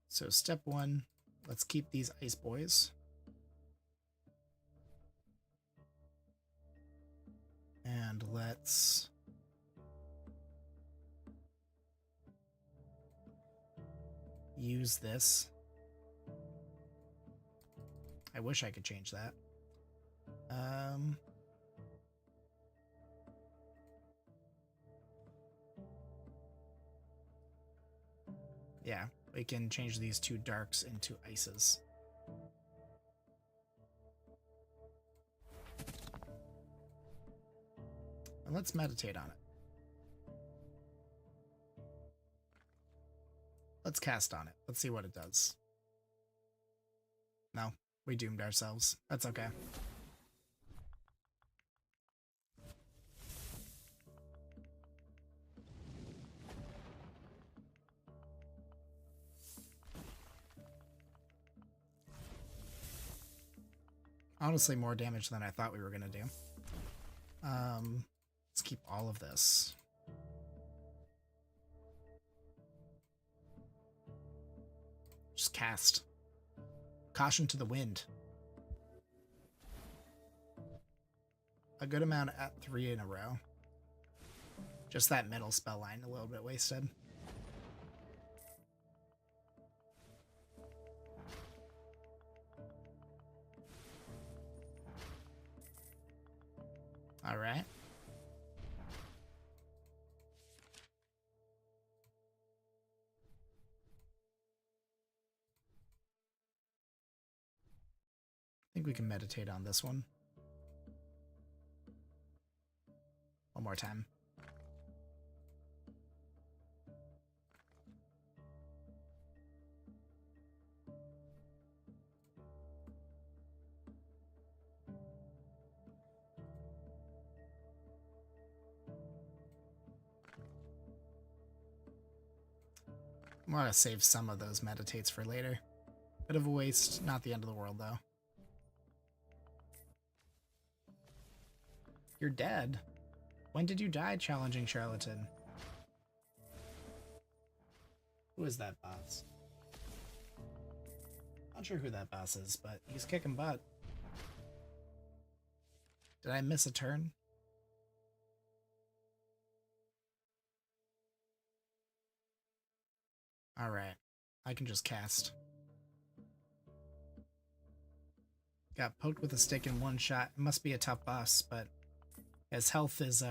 So step 1, let's keep these ice boys. And let's use this. I wish I could change that. Yeah, we can change these 2 darks into ices. And let's meditate on it. Let's cast on it. Let's see what it does. No, we doomed ourselves. That's okay. Honestly, more damage than I thought we were going to do. Let's keep all of this. Just cast. Caution to the wind. A good amount at 3 in a row. Just that middle spell line a little bit wasted. All right. I think we can meditate on this one. One more time. I'm gonna save some of those meditates for later. Bit of a waste, not the end of the world though. You're dead. When did you die, challenging charlatan? Who is that boss? Not sure who that boss is, but he's kicking butt. Did I miss a turn? Alright. I can just cast. Got poked with a stick in one shot. It must be a tough boss, but his health is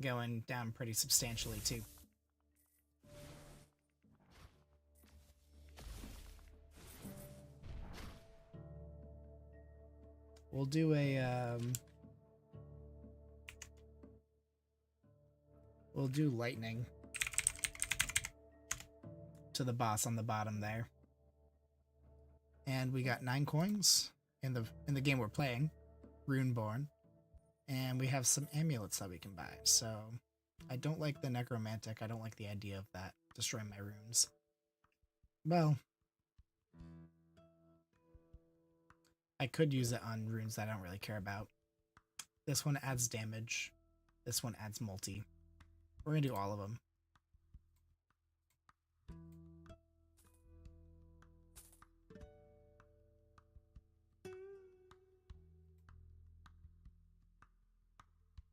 going down pretty substantially too. We'll do a we'll do lightning to the boss on the bottom there. And we got 9 coins in the game we're playing, Runeborn. And we have some amulets that we can buy. So I don't like the necromantic. I don't like the idea of that destroying my runes. Well, I could use it on runes that I don't really care about. This one adds damage. This one adds multi. We're gonna do all of them.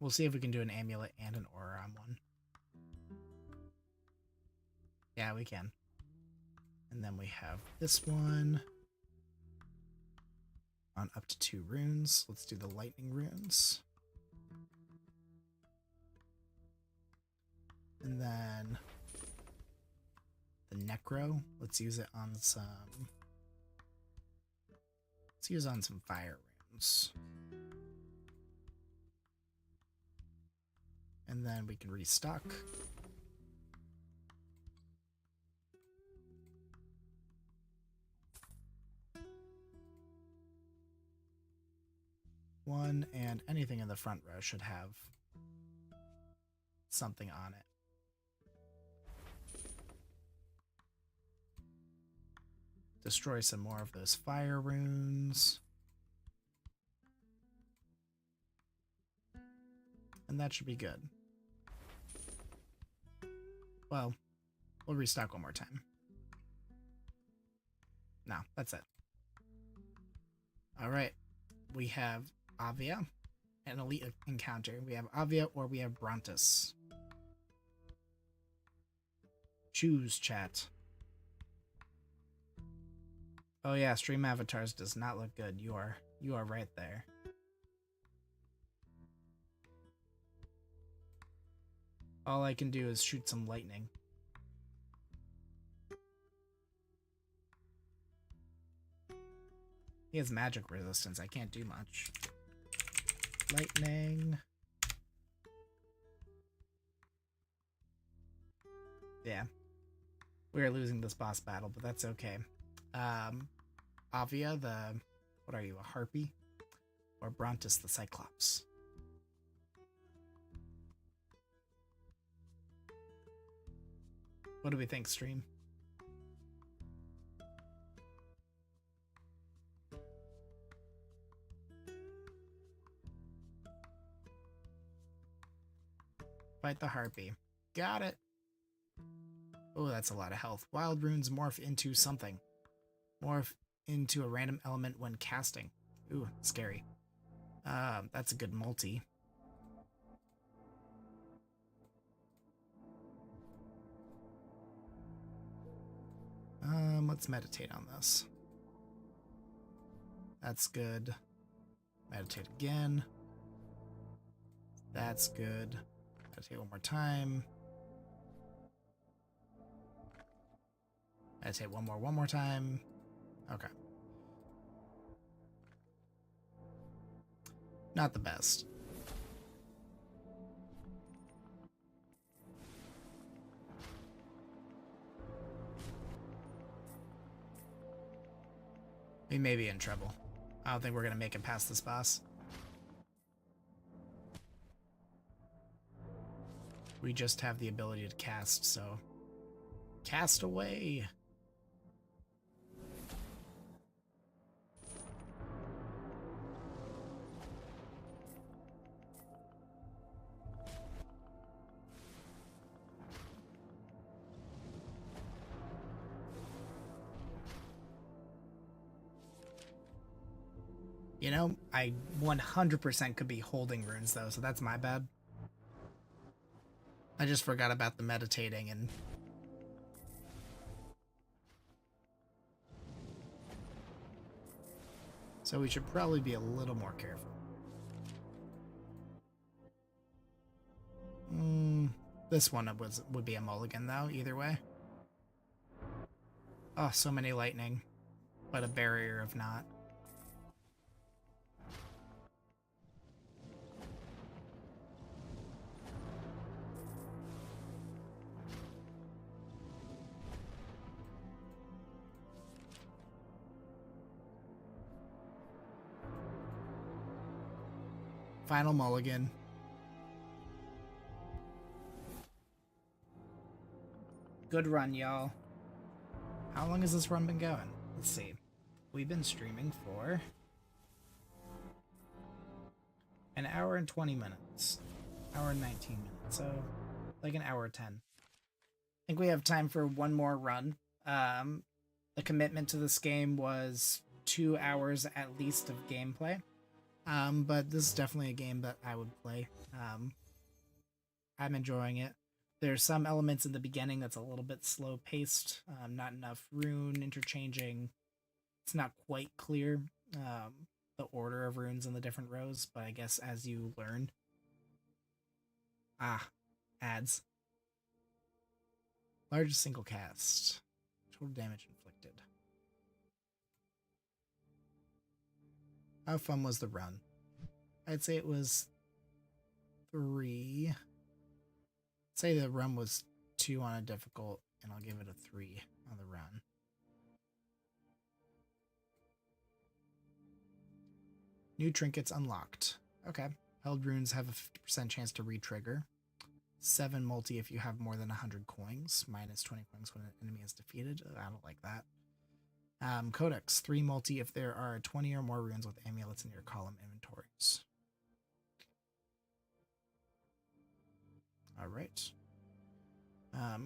We'll see if we can do an amulet and an aura on one. Yeah, we can. And then we have this one on up to 2 runes. Let's do the lightning runes. And then the necro. Let's use it on some. Let's use it on some fire runes. And then we can restock. one, and anything in the front row should have something on it. Destroy some more of those fire runes. And that should be good. Well, we'll restock one more time. No, that's it. Alright. We have Avia, an elite encounter. We have Avia or we have Brontus. Choose, chat. Oh yeah, stream avatars does not look good. You are right there. All I can do is shoot some lightning. He has magic resistance. I can't do much. Lightning. Yeah. We are losing this boss battle, but that's okay. Avia, what are you, a harpy? Or Brontus, the Cyclops? What do we think, stream? Fight the harpy. Got it. Oh, that's a lot of health. Wild runes morph into something. Morph into a random element when casting. Ooh, scary. That's a good multi. Let's meditate on this. That's good. Meditate again. That's good. Meditate one more time. Meditate one more time. Okay. Not the best. We may be in trouble. I don't think we're going to make it past this boss. We just have the ability to cast, so... Cast away! You know, I 100% could be holding runes, though, so that's my bad. I just forgot about the meditating and... So we should probably be a little more careful. This one would be a mulligan, though, either way. Oh, so many lightning. But a barrier of not. Final mulligan. Good run, y'all. How long has this run been going? Let's see. We've been streaming for an hour and 20 minutes. Hour and 19 minutes. So, like an hour 10. I think we have time for one more run. The commitment to this game was 2 hours at least of gameplay. But this is definitely a game that I would play. I'm enjoying it. There's some elements in the beginning that's a little bit slow paced, not enough rune interchanging. It's not quite clear, the order of runes in the different rows, but I guess as you learn. Ads. Largest single cast. Total damage inflicted. How fun was the run? I'd say it was 3. I'd say the run was 2 on a difficult, and I'll give it a 3 on the run. New trinkets unlocked. Okay. Held runes have a 50% chance to re-trigger. 7 multi if you have more than 100 coins. Minus 20 coins when an enemy is defeated. I don't like that. Codex. 3 multi if there are 20 or more runes with amulets in your column inventories. Alright.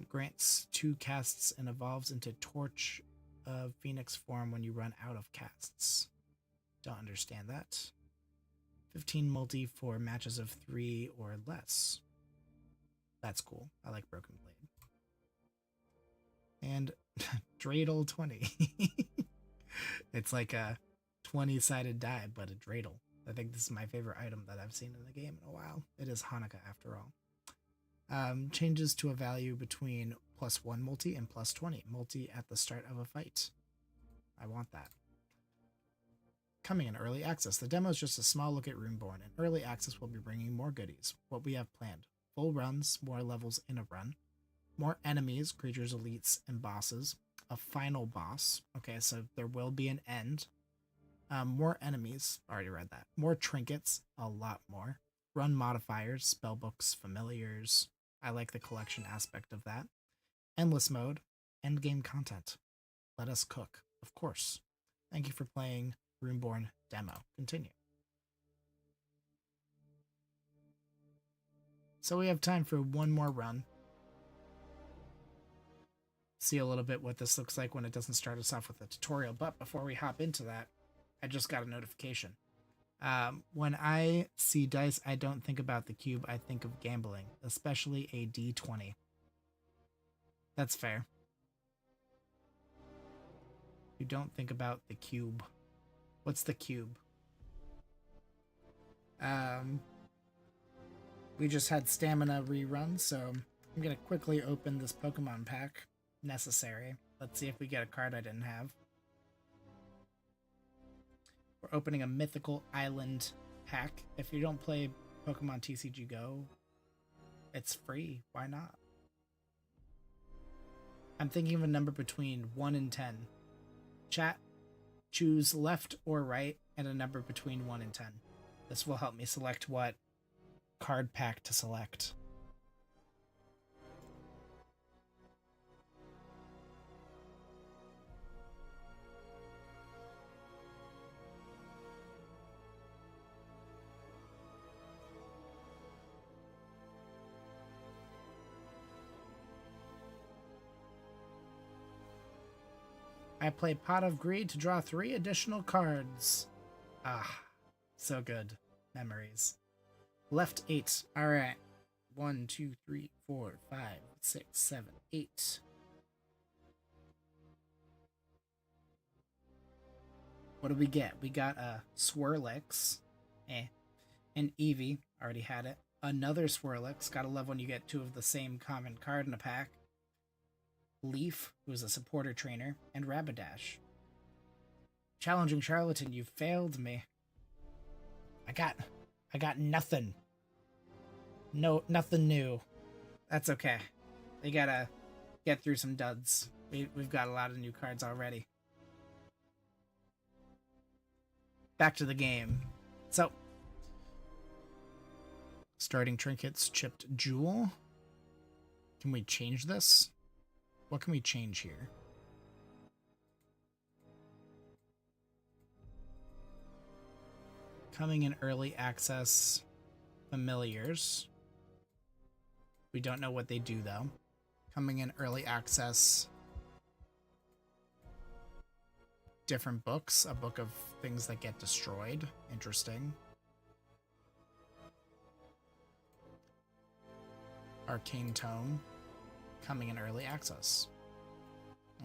Grants 2 casts and evolves into Torch of Phoenix form when you run out of casts. Don't understand that. 15 multi for matches of 3 or less. That's cool. I like Broken Blade. And Dreidel 20. It's like a 20-sided die, but a dreidel. I think this is my favorite item that I've seen in the game in a while. It is Hanukkah after all. Changes to a value between +1 multi and +20 multi at the start of a fight. I want that. Coming in early access. The demo is just a small look at Runeborn, and early access will be bringing more goodies. What we have planned. Full runs, more levels in a run. More enemies, creatures, elites, and bosses. A final boss. Okay, so there will be an end. More enemies. Already read that. More trinkets. A lot more. Run modifiers, spellbooks, familiars. I like the collection aspect of that. Endless mode. Endgame content. Let us cook. Of course. Thank you for playing Runeborn demo. Continue. So we have time for one more run. See a little bit what this looks like when it doesn't start us off with a tutorial. But before we hop into that, I just got a notification. When I see dice, I don't think about the cube. I think of gambling, especially a D20. That's fair. You don't think about the cube. What's the cube? We just had stamina rerun, so I'm going to quickly open this Pokemon pack. Necessary. Let's see if we get a card I didn't have. We're opening a Mythical Island pack. If you don't play Pokemon TCG Go, it's free. Why not? I'm thinking of a number between 1 and 10. Chat, choose left or right and a number between 1 and 10. This will help me select what card pack to select. I play Pot of Greed to draw 3 additional cards. Ah, so good. Memories. Left 8. Alright. 1, 2, 3, 4, 5, 6, 7, 8. What do we get? We got a Swirlix. An Eevee. Already had it. Another Swirlix. Gotta love when you get 2 of the same common card in a pack. Leaf, who is a supporter trainer, and Rapidash. Challenging Charlatan, you failed me. I got nothing. No, nothing new. That's okay. We gotta get through some duds. We've got a lot of new cards already. Back to the game. So, starting trinkets, chipped jewel. Can we change this? What can we change here? Coming in early access, familiars. We don't know what they do though. Coming in early access, different books. A book of things that get destroyed. Interesting. Arcane Tome. Coming in early access.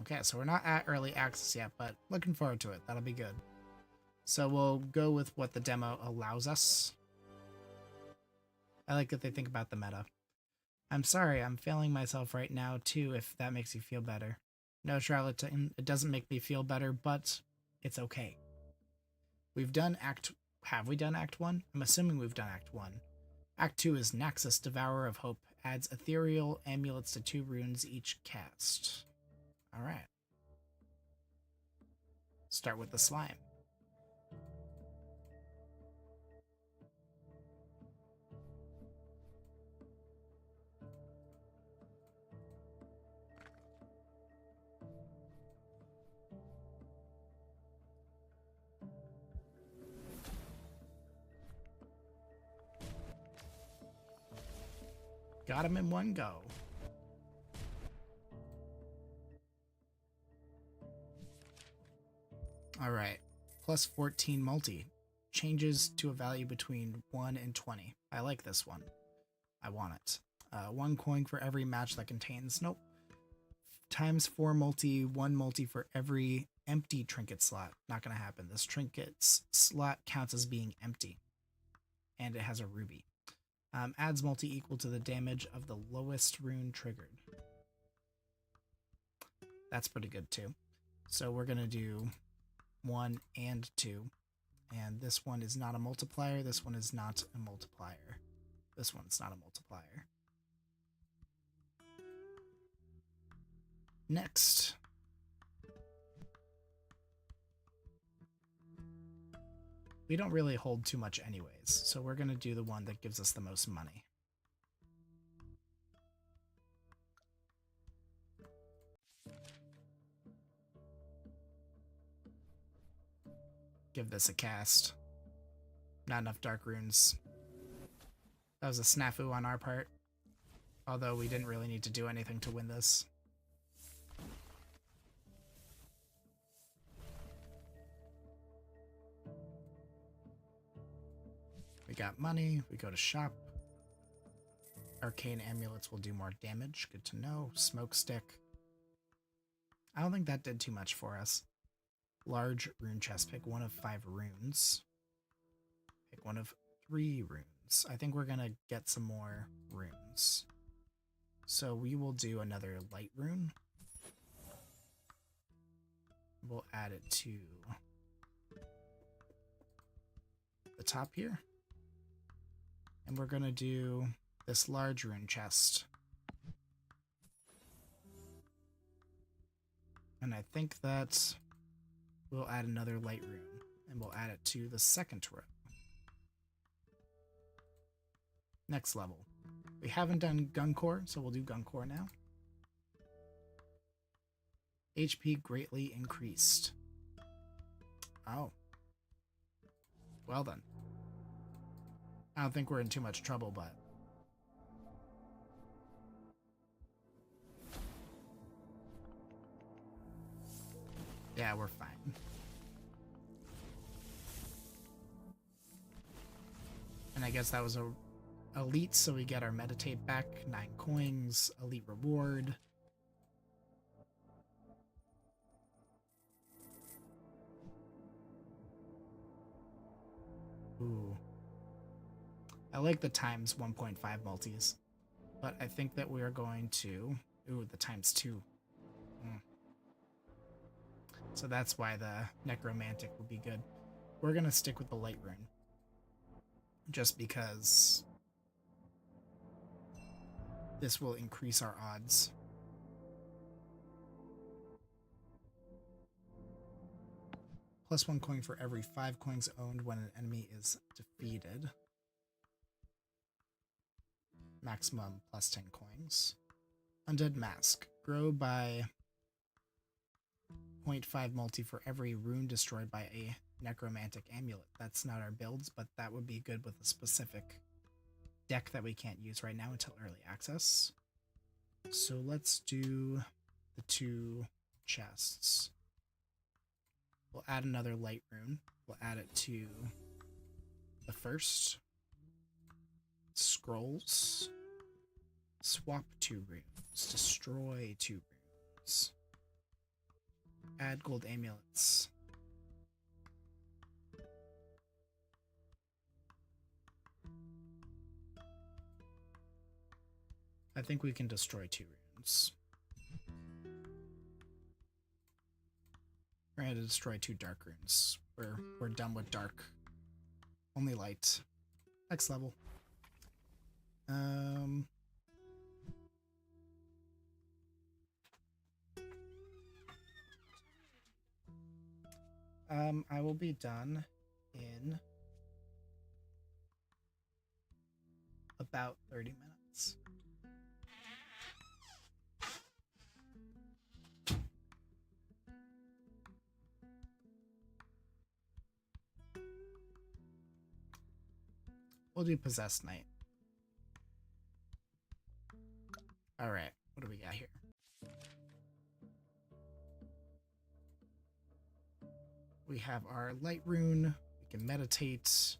Okay, so we're not at early access yet, but looking forward to it. That'll be good. So we'll go with what the demo allows us. I like that they think about the meta. I'm sorry, I'm failing myself right now too, if that makes you feel better. No, Charlatan, it doesn't make me feel better, but it's okay. Have we done Act 1? I'm assuming we've done Act 1. Act 2 is Naxos, Devourer of Hope. Adds ethereal amulets to 2 runes each cast. Alright. Start with the slime. Got him in one go. All right. Plus 14 multi. Changes to a value between 1 and 20. I like this one. I want it. 1 coin for every match that contains... Nope. Times 4 multi, 1 multi for every empty trinket slot. Not going to happen. This trinket slot counts as being empty. And it has a ruby. Adds multi equal to the damage of the lowest rune triggered. That's pretty good too. So we're going to do 1 and 2. And this one is not a multiplier. This one is not a multiplier. This one's not a multiplier. Next. We don't really hold too much anyways, so we're going to do the one that gives us the most money. Give this a cast. Not enough dark runes. That was a snafu on our part. Although we didn't really need to do anything to win this. We got money. We go to shop. Arcane amulets will do more damage. Good to know. Smoke stick. I don't think that did too much for us. Large rune chest. Pick 1 of 5 runes. Pick 1 of 3 runes. I think we're going to get some more runes. So we will do another light rune. We'll add it to the top here. And we're going to do this large rune chest. And I think that we'll add another light rune. And we'll add it to the second row. Next level. We haven't done Guncore, so we'll do Guncore now. HP greatly increased. Oh. Well then. I don't think we're in too much trouble, but... yeah, we're fine. And I guess that was a elite, so we get our meditate back. 9 coins, elite reward. Ooh. I like the times 1.5 multis, but I think that we are going to... ooh, the times 2. So that's why the necromantic will be good. We're going to stick with the light rune. Just because this will increase our odds. Plus 1 coin for every 5 coins owned when an enemy is defeated. Maximum plus 10 coins. Undead Mask. Grow by 0.5 multi for every rune destroyed by a necromantic amulet. That's not our builds, but that would be good with a specific deck that we can't use right now until early access. So let's do the 2 chests. We'll add another light rune. We'll add it to the first. Scrolls. Swap 2 runes. Destroy 2 runes. Add gold amulets. I think we can destroy 2 runes. We're going to destroy 2 dark runes. We're done with dark. Only light. Next level. I will be done in about 30 minutes. We'll do Possessed Night. All right, what do we got here? We have our light rune. We can meditate.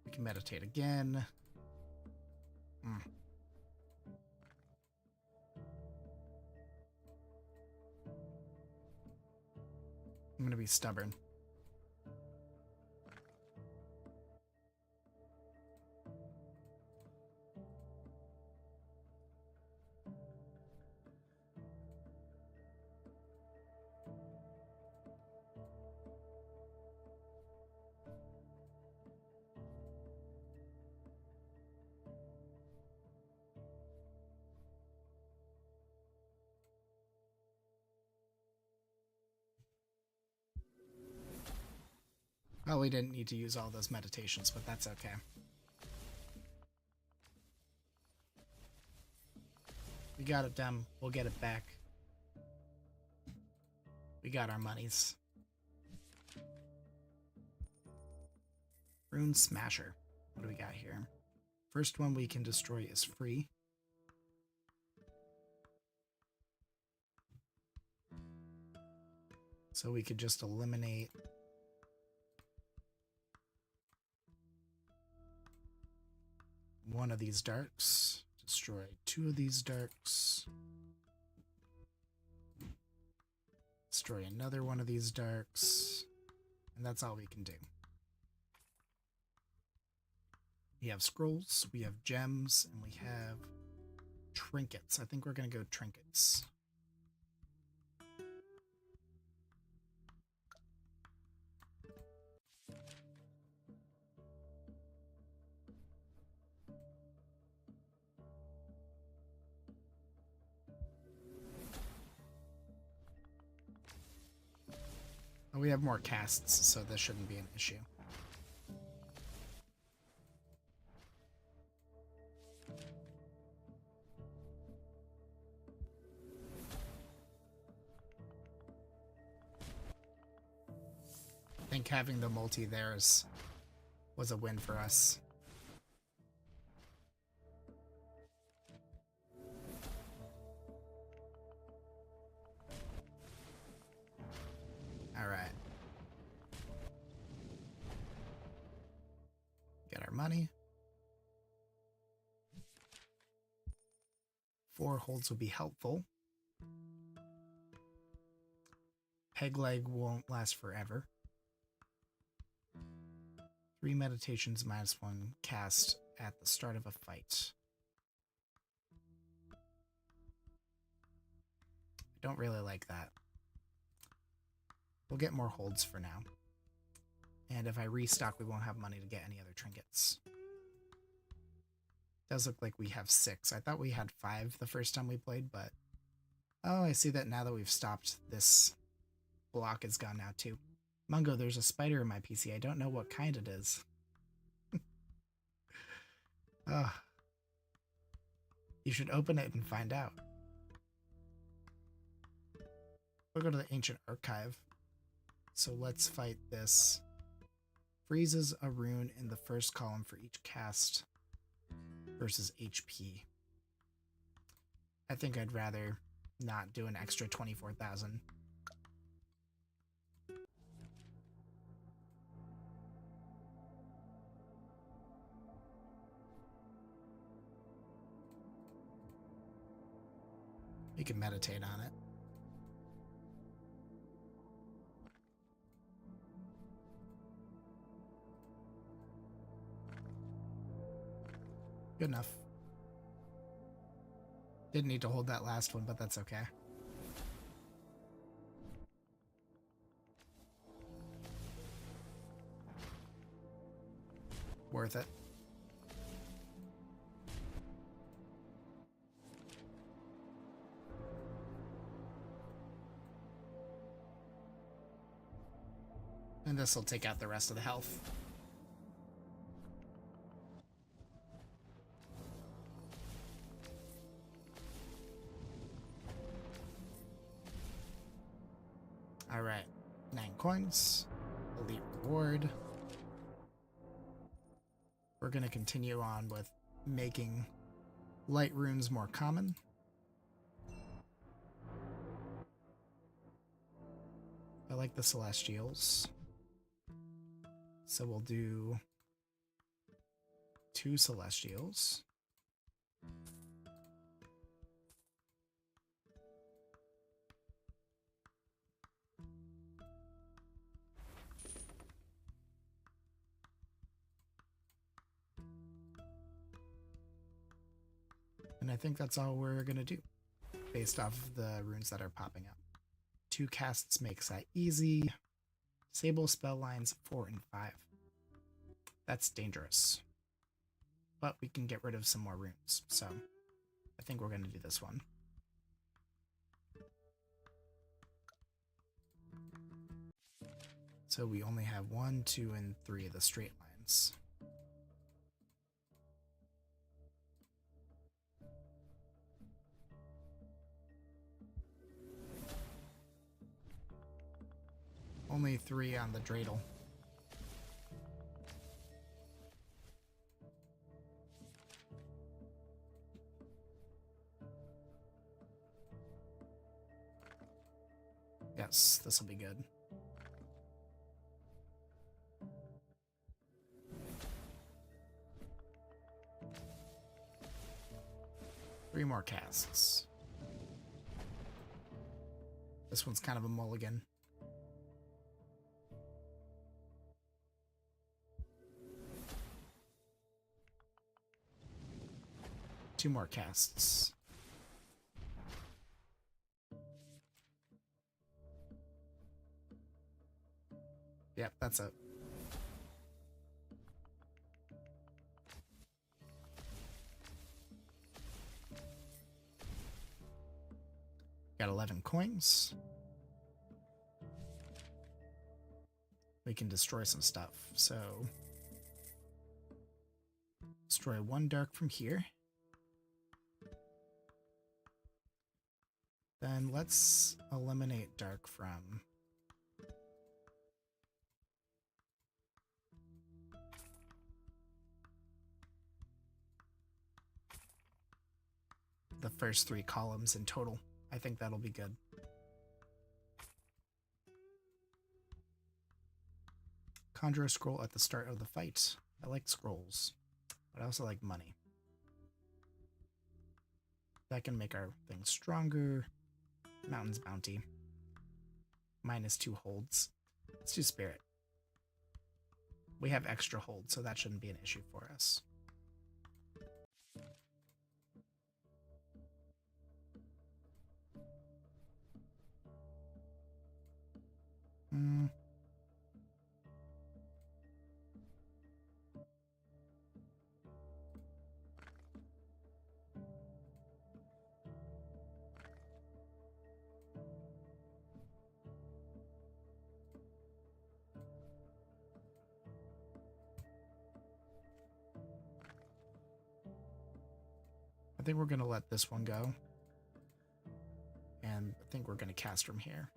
We can meditate again. I'm going to be stubborn. Well, we didn't need to use all those meditations, but that's okay. We got it, Dem. We'll get it back. We got our monies. Rune Smasher. What do we got here? First one we can destroy is free. So we could just eliminate one of these darks, destroy two of these darks, destroy another one of these darks, and that's all we can do. We have scrolls, we have gems, and we have trinkets. I think we're going to go trinkets. We have more casts, so this shouldn't be an issue. I think having the multi there was a win for us. Alright. Get our money. 4 holds would be helpful. Peg leg won't last forever. 3 meditations -1 cast at the start of a fight. I don't really like that. We'll get more holds for now. And if I restock, we won't have money to get any other trinkets. Does look like we have 6. I thought we had 5 the first time we played, but... Oh, I see that now that we've stopped, this block is gone now too. Mungo, there's a spider in my PC. I don't know what kind it is. Ugh. You should open it and find out. We'll go to the Ancient Archive. So let's fight this. Freezes a rune in the first column for each cast versus HP. I think I'd rather not do an extra 24,000. You can meditate on it. Good enough. Didn't need to hold that last one, but that's okay. Worth it. And this will take out the rest of the health. Alright, 9 coins. Elite reward. we're going to continue on with making light runes more common. I like the Celestials. So we'll do 2 Celestials. And I think that's all we're going to do based off of the runes that are popping up. 2 casts makes that easy. Disable spell lines 4 and 5. That's dangerous. But we can get rid of some more runes, so I think we're going to do this one. So we only have 1, 2, and 3 of the straight lines. Only 3 on the dreidel. Yes, this will be good. Three more casts. This one's kind of a mulligan. Two more casts. Yep, that's it. Got 11 coins. We can destroy some stuff. So, destroy 1 dark from here. Then let's eliminate dark from the first 3 columns in total. I think that'll be good. Conjure a scroll at the start of the fight. I like scrolls, but I also like money. That can make our thing stronger. Mountain's Bounty. -2 holds. Let's do Spirit. We have extra hold, so that shouldn't be an issue for us. I think we're going to let this one go. And I think we're going to cast from here.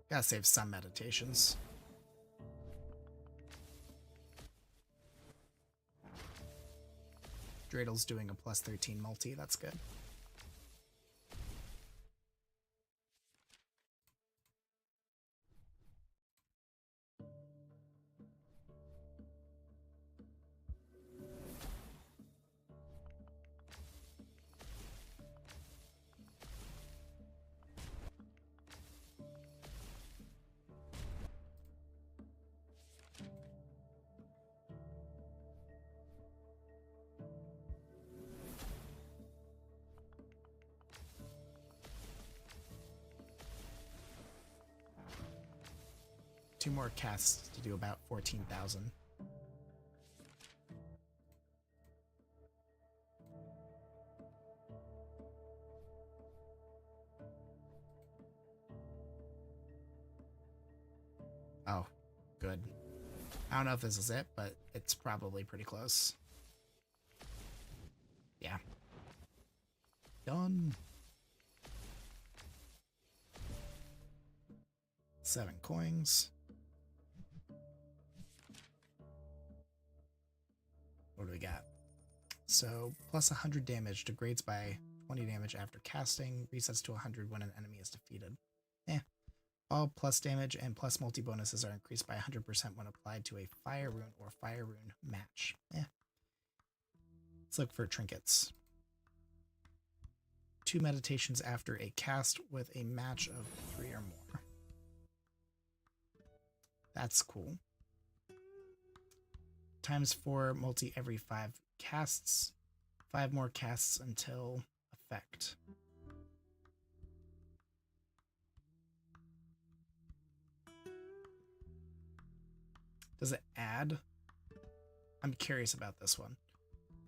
Gotta save some meditations. Dreidel's doing a +13 multi, that's good. Two more casts to do about 14,000. Oh, good. I don't know if this is it, but it's probably pretty close. Yeah. Done. 7 coins. do we got? So plus 100 damage, degrades by 20 damage after casting, resets to 100 when an enemy is defeated. All plus damage and plus multi bonuses are increased by 100% when applied to a fire rune or fire rune match. Let's look for trinkets. 2 meditations after a cast with a match of 3 or more. That's cool. ×4 multi every 5 casts. 5 more casts until effect. Does it add? I'm curious about this one.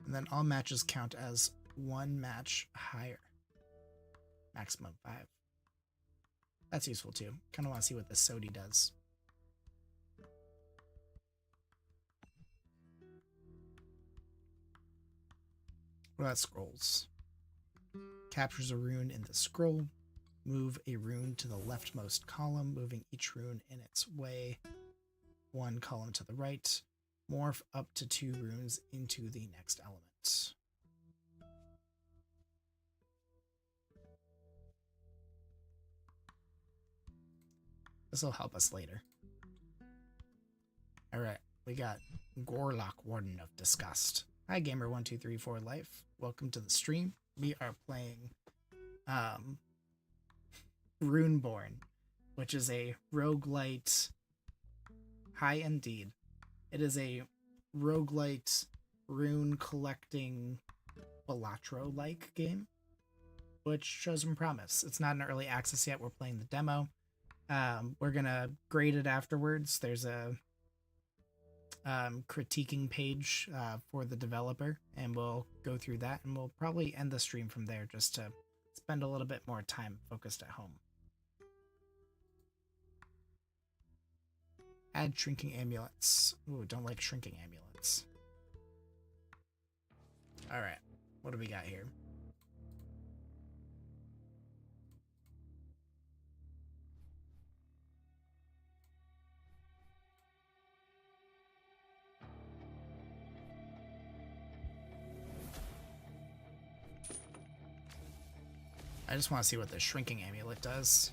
And then all matches count as 1 match higher. Maximum 5. That's useful too. Kind of want to see what the Sodi does. What about scrolls? Captures a rune in the scroll. Move a rune to the leftmost column, moving each rune in its way 1 column to the right. Morph up to 2 runes into the next element. This will help us later. Alright, we got Gorlock, Warden of Disgust. Hi Gamer1234 Life. Welcome to the stream. We are playing Runeborn, which is a roguelite. Hi indeed. It is a roguelite rune collecting Balatro-like game, which shows some promise. It's not in early access yet. We're playing the demo. We're gonna grade it afterwards. There's a critiquing page for the developer, and we'll go through that, and we'll probably end the stream from there just to spend a little bit more time focused at home. Add shrinking amulets. Ooh, don't like shrinking amulets. Alright, what do we got here? I just want to see what the shrinking amulet does.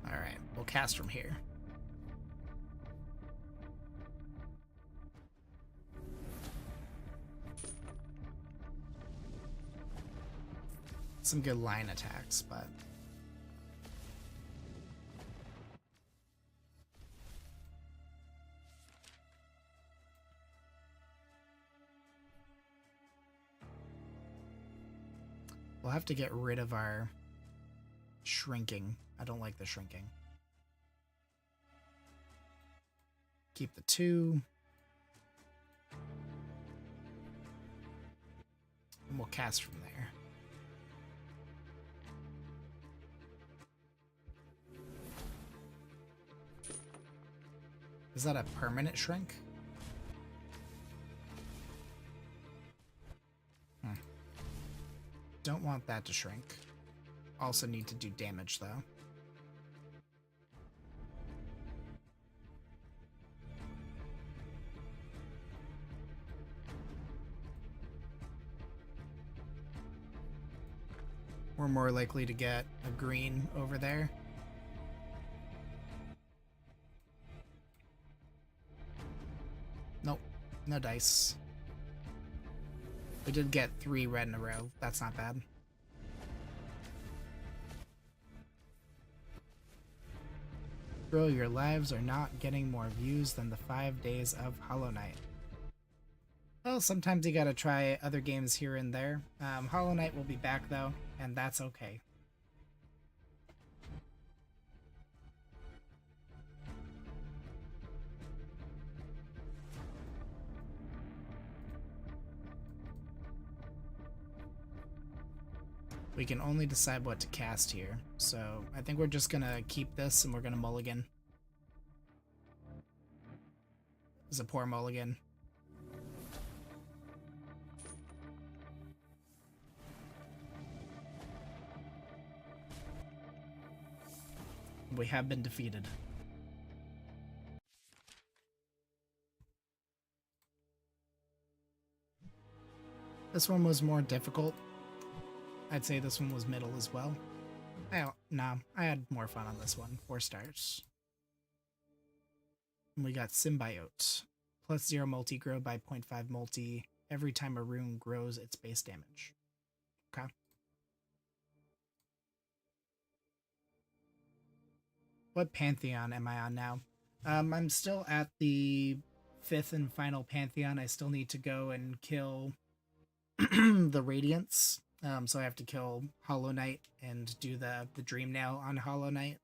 Alright, we'll cast from here. Some good line attacks, but we'll have to get rid of our shrinking. I don't like the shrinking. Keep the 2. And we'll cast from there. Is that a permanent shrink? Don't want that to shrink. Also need to do damage though. We're more likely to get a green over there. Nope, no dice. We did get 3 red in a row. That's not bad. Bro, your lives are not getting more views than the 5 days of Hollow Knight. Well, sometimes you gotta try other games here and there. Hollow Knight will be back though, and that's okay. We can only decide what to cast here, so I think we're just gonna keep this and we're gonna mulligan. It's a poor mulligan. We have been defeated. This one was more difficult. I'd say this one was middle as well. No, I had more fun on this one. 4 stars. And we got Symbiote. Plus 0 multi, grow by 0.5 multi. Every time a rune grows its base damage. Okay. What Pantheon am I on now? I'm still at the 5th and final Pantheon. I still need to go and kill the Radiance. So I have to kill Hollow Knight and do the Dream Nail on Hollow Knight.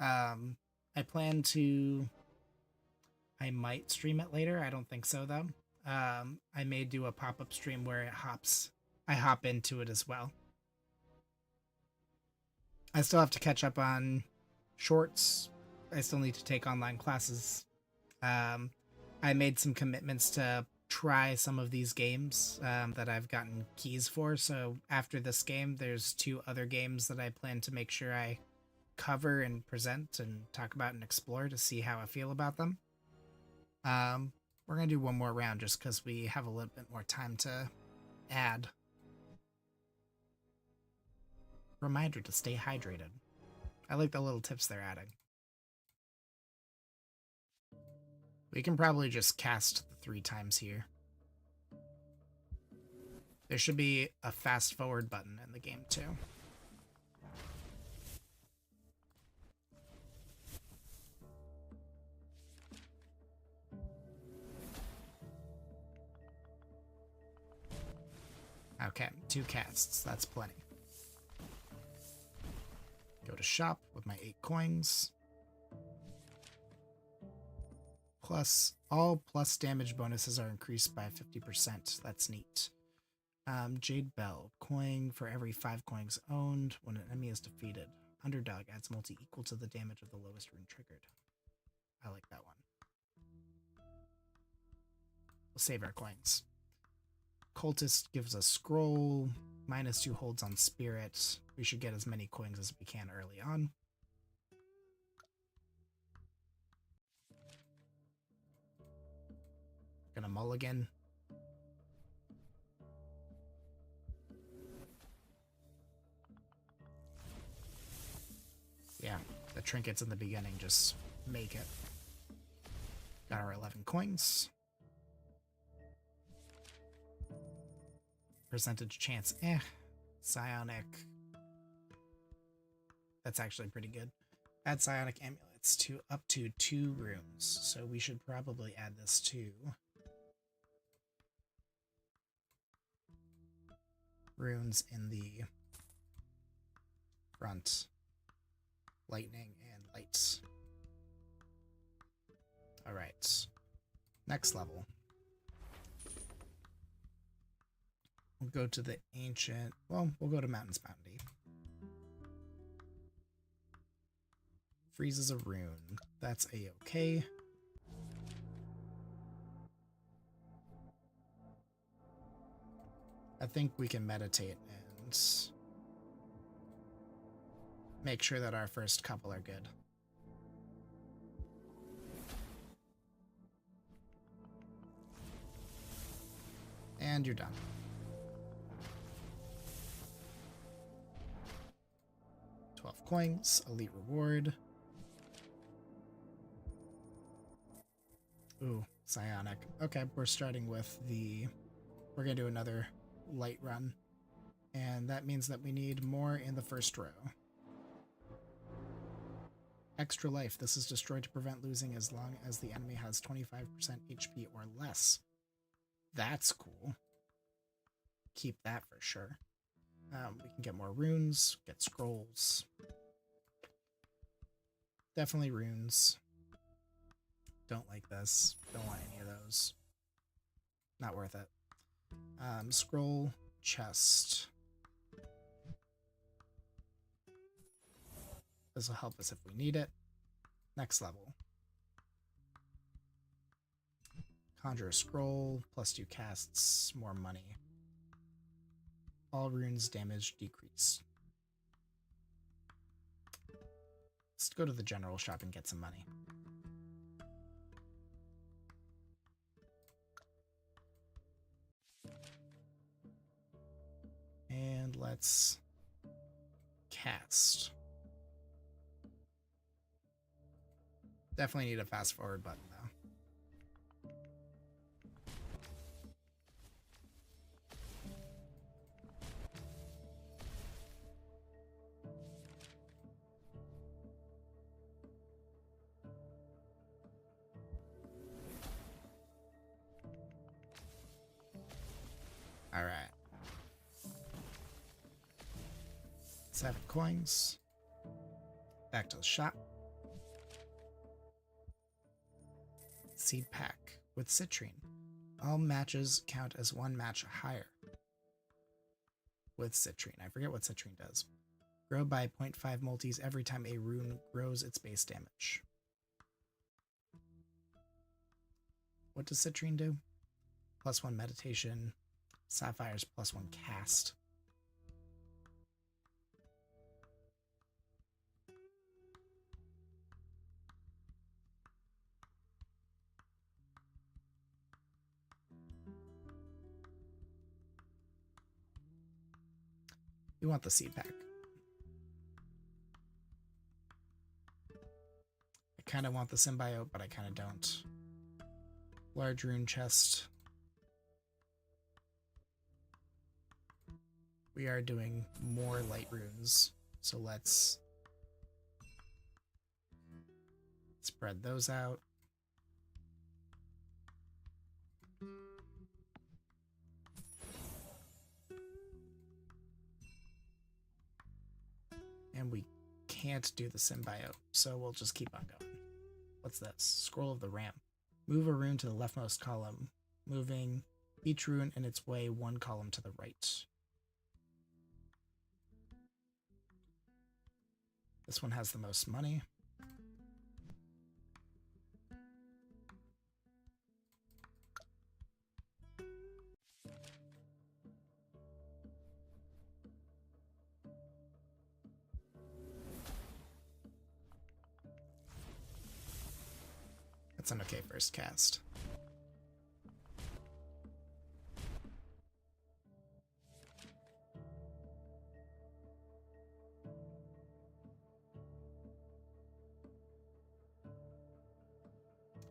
I plan to... I might stream it later. I don't think so, though. I may do a pop-up stream where I hop into it as well. I still have to catch up on shorts. I still need to take online classes. I made some commitments to try some of these games that I've gotten keys for. So after this game, there's 2 other games that I plan to make sure I cover and present and talk about and explore to see how I feel about them. We're going to do one more round just because we have a little bit more time to add. Reminder to stay hydrated. I like the little tips they're adding. We can probably just cast the 3 times here. There should be a fast forward button in the game too. Okay, 2 casts. That's plenty. Go to shop with my 8 coins. Plus, all plus damage bonuses are increased by 50%. That's neat. Jade Bell. Coin for every 5 coins owned when an enemy is defeated. Underdog adds multi equal to the damage of the lowest rune triggered. I like that one. We'll save our coins. Cultist gives us scroll. -2 holds on spirit. We should get as many coins as we can early on. Gonna mulligan. Yeah, the trinkets in the beginning just make it. Got our 11 coins. Percentage chance, Psionic. That's actually pretty good. Add Psionic amulets to up to 2 rooms. So we should probably add this to runes in the front. Lightning and lights. Alright. Next level. We'll go to the ancient... Well, we'll go to Mountains Bounty. Freezes a rune. That's a-okay. I think we can meditate and make sure that our first couple are good. And you're done. Coins, elite reward. Ooh, psionic. Okay, we're starting with the... We're going to do another light run. And that means that we need more in the first row. Extra life. This is destroyed to prevent losing as long as the enemy has 25% HP or less. That's cool. Keep that for sure. We can get more runes, get scrolls. Definitely runes. Don't like this. Don't want any of those. Not worth it. Scroll, chest. This will help us if we need it. Next level. Conjure a scroll, +2 casts, more money. All runes damage decrease. Let's go to the general shop and get some money. And let's cast. Definitely need a fast forward button though. All right. 7 coins. Back to the shop. Seed pack with citrine. All matches count as one match higher with citrine. I forget what citrine does. Grow by 0.5 multis every time a rune grows its base damage. What does citrine do? +1 meditation. Sapphire's +1 cast. We want the seed pack. I kind of want the symbiote, but I kind of don't. Large rune chest. We are doing more light runes, so let's spread those out. And we can't do the symbiote, so we'll just keep on going. What's this? Scroll of the Ram. Move a rune to the leftmost column, moving each rune in its way 1 column to the right. This one has the most money. That's an okay first cast.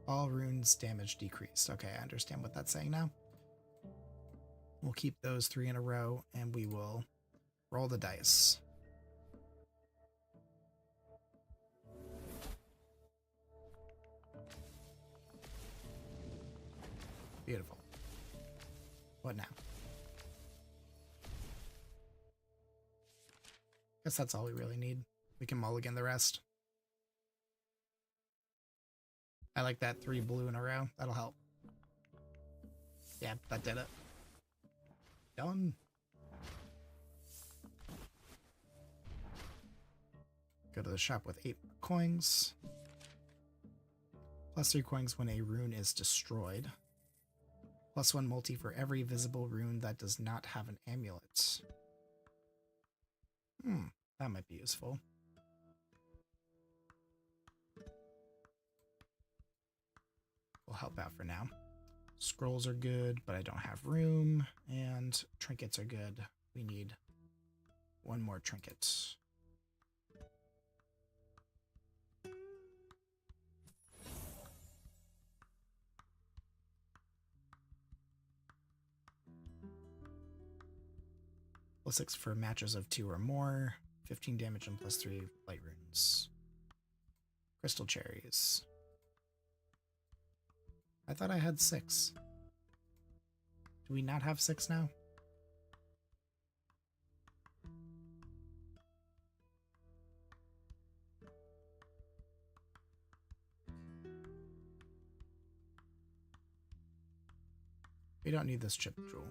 All runes damage decreased. Okay, I understand what that's saying now. We'll keep those 3 in a row and we will roll the dice. Beautiful. What now? Guess that's all we really need. We can mulligan the rest. I like that 3 blue in a row. That'll help. Yeah, that did it. Done. Go to the shop with 8 coins. +3 coins when a rune is destroyed. +1 multi for every visible rune that does not have an amulet. That might be useful. Will help out for now. Scrolls are good, but I don't have room, and trinkets are good. We need 1 more trinket. +6 for matches of 2 or more. 15 damage and +3 light runes. Crystal cherries. I thought I had 6. Do we not have 6 now? We don't need this chip jewel.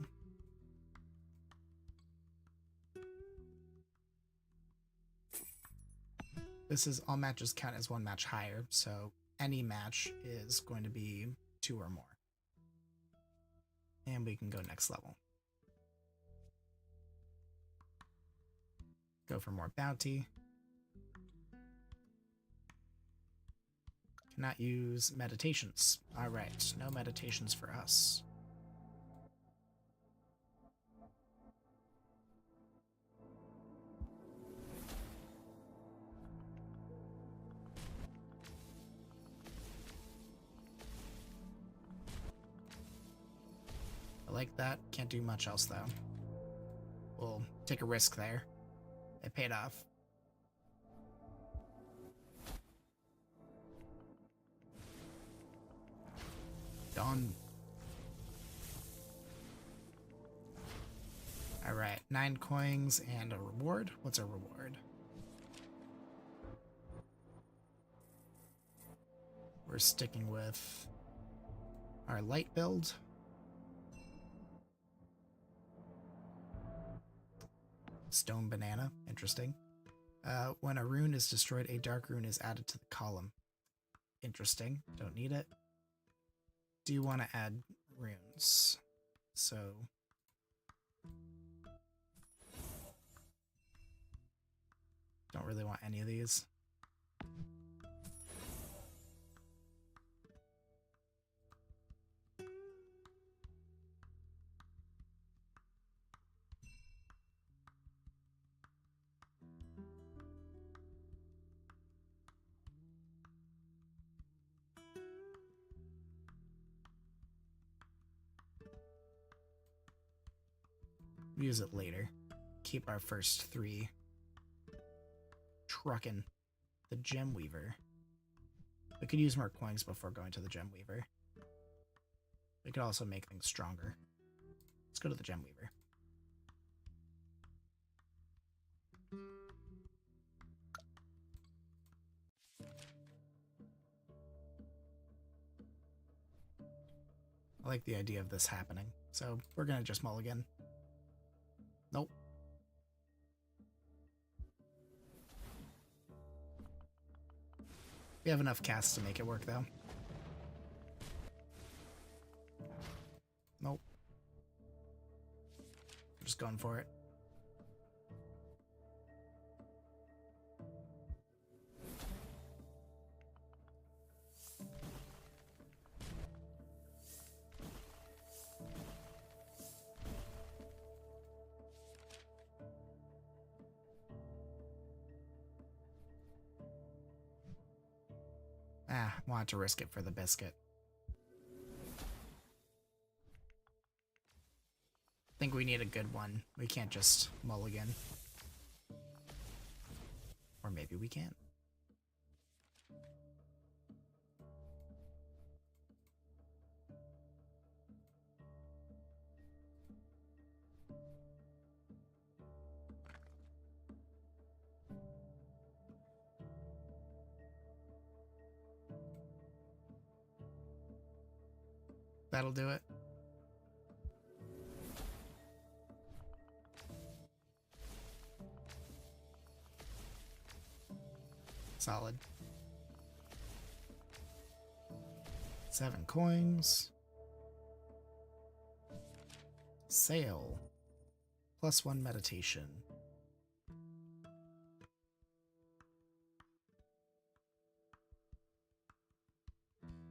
This is all matches count as one match higher, so any match is going to be 2 or more. And we can go next level. Go for more bounty. Cannot use meditations. Alright, no meditations for us. I like that. Can't do much else, though. We'll take a risk there. It paid off. Done. Alright, 9 coins and a reward. What's our reward? We're sticking with our light build. Stone banana. Interesting. When a rune is destroyed, a dark rune is added to the column. Interesting. Don't need it. Do you want to add runes? So... don't really want any of these. Use it later. Keep our first 3 trucking. The Gem Weaver. We could use more coins before going to the Gem Weaver. We could also make things stronger. Let's go to the Gem Weaver. I like the idea of this happening, so we're gonna just mulligan. Nope. We have enough casts to make it work, though. Nope. I'm just going for it. Want to risk it for the biscuit. I think we need a good one. We can't just mulligan. Or maybe we can. That'll do it. Solid. 7 coins. Sail. +1 meditation.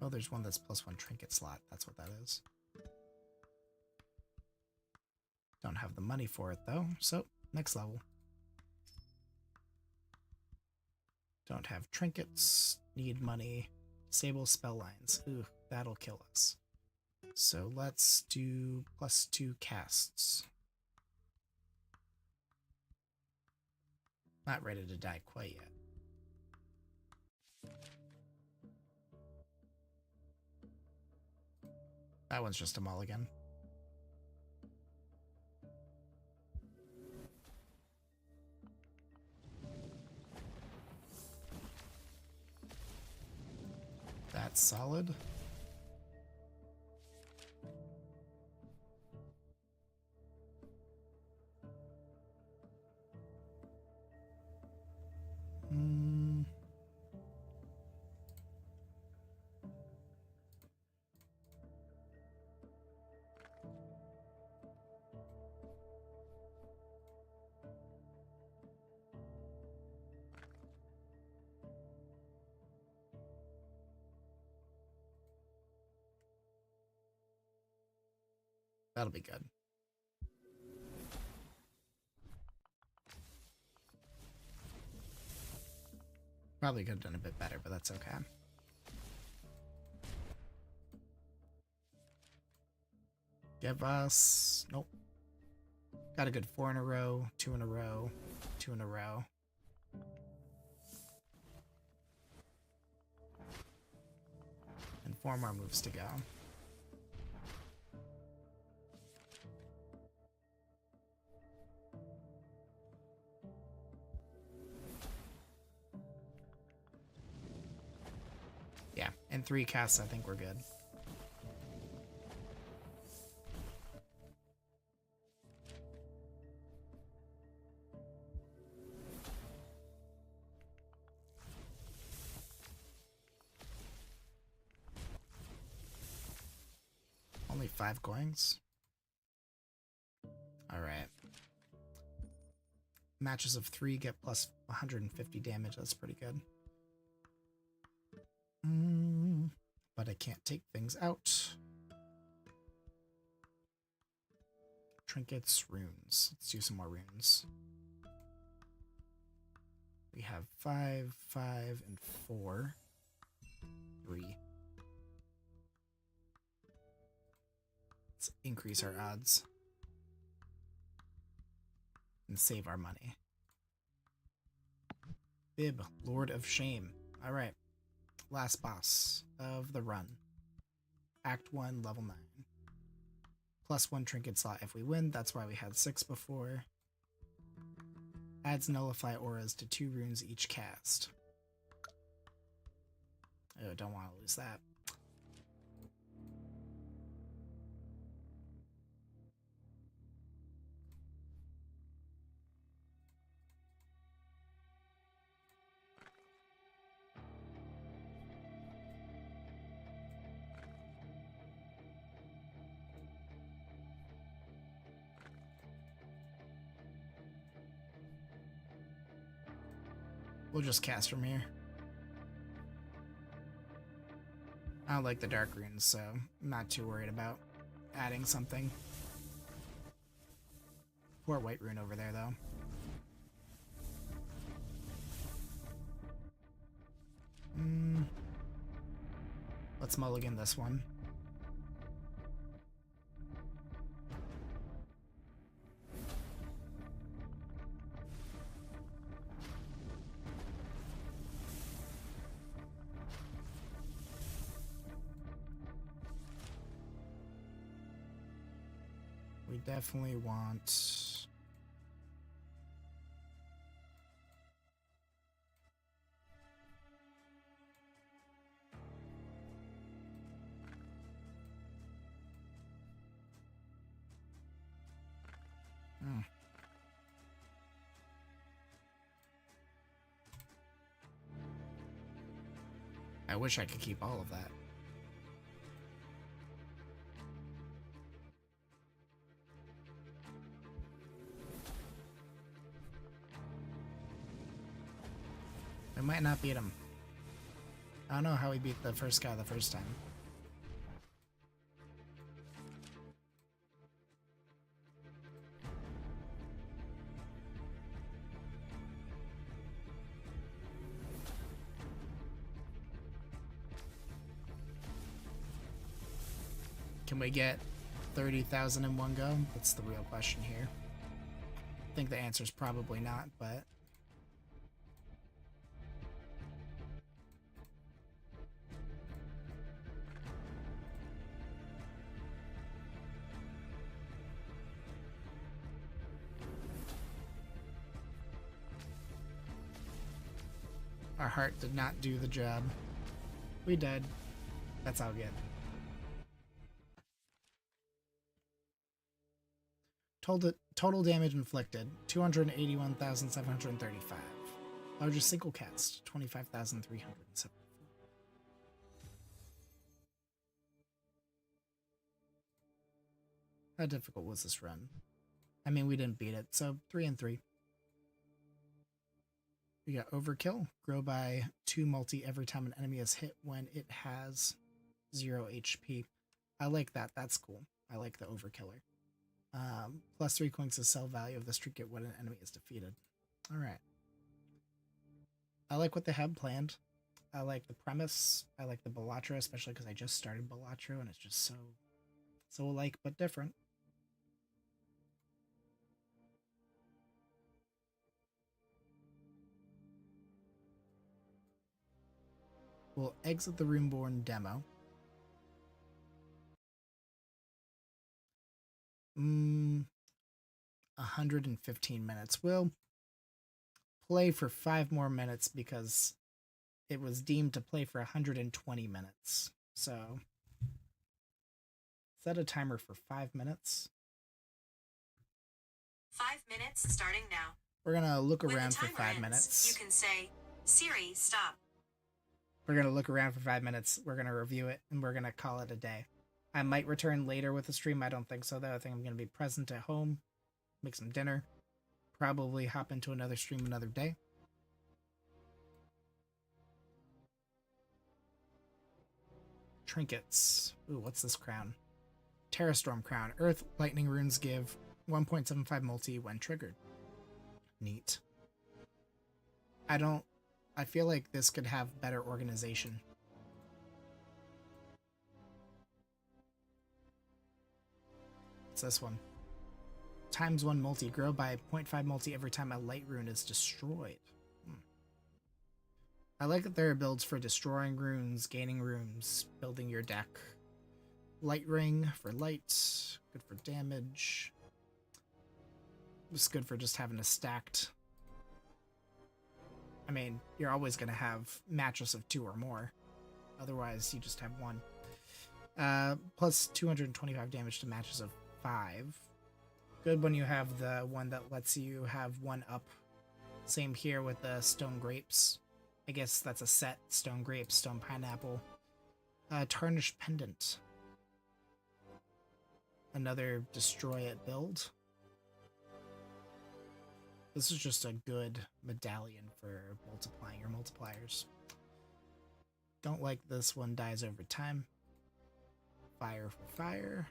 Oh, there's one that's +1 trinket slot. That's what that is. Don't have the money for it, though, so next level. Don't have trinkets. Need money. Disable spell lines. Ooh, that'll kill us. So let's do +2 casts. Not ready to die quite yet. That one's just a mulligan. That's solid. That'll be good. Probably could have done a bit better, but that's okay. Give us... Nope. Got a good 4 in a row, 2 in a row, 2 in a row. And 4 more moves to go. Yeah, in 3 casts, I think we're good. Only 5 coins. Alright. Matches of 3 get plus 150 damage. That's pretty good. But I can't take things out. Trinkets, runes. Let's do some more runes. We have 5, 5, and 4. 3. Let's increase our odds. And save our money. Bib, Lord of Shame. Alright. Last boss of the run. Act 1, level 9. +1 trinket slot if we win. That's why we had 6 before. Adds nullify auras to 2 runes each cast. Oh, don't want to lose that. We'll just cast from here. I don't like the dark runes, so I'm not too worried about adding something. Poor white rune over there, though. Let's mulligan this one. We definitely want... I wish I could keep all of that. I might not beat him. I don't know how we beat the first guy the first time. Can we get 30,000 in one go? That's the real question here. I think the answer is probably not, but... Our heart did not do the job. We died. That's all good. Total damage inflicted, 281,735. Largest single cast, 25,374. How difficult was this run? I mean, we didn't beat it, so 3 and 3. We got Overkill. Grow by 2 multi every time an enemy is hit when it has 0 HP. I like that. That's cool. I like the Overkiller. +3 coins to sell value of this trinket when an enemy is defeated. All right. I like what they have planned. I like the premise. I like the Bellatra, especially because I just started Bellatra and it's just so alike but different. We'll exit the Runeborn demo. 115 minutes. We'll play for 5 more minutes because it was deemed to play for 120 minutes. So set a timer for 5 minutes. 5 minutes starting now. We're gonna look around for 5 minutes. You can say, Siri, stop. We're gonna look around for 5 minutes. We're gonna review it, and we're gonna call it a day. I might return later with the stream. I don't think so, though. I think I'm gonna be present at home, make some dinner, probably hop into another stream another day. Trinkets. Ooh, what's this crown? Terrastorm crown. Earth lightning runes give 1.75 multi when triggered. Neat. I feel like this could have better organization. What's this one? ×1 multi. Grow by 0.5 multi every time a light rune is destroyed. I like that there are builds for destroying runes, gaining runes, building your deck. Light ring for light, good for damage. It's good for just having a stacked. I mean, you're always going to have matches of 2 or more. Otherwise, you just have 1. Plus 225 damage to matches of 5. Good when you have the one that lets you have 1 up. Same here with the stone grapes. I guess that's a set. Stone grapes, stone pineapple. Tarnished pendant. Another destroy it build. This is just a good medallion for multiplying your multipliers. Don't like this one, dies over time. Fire for fire.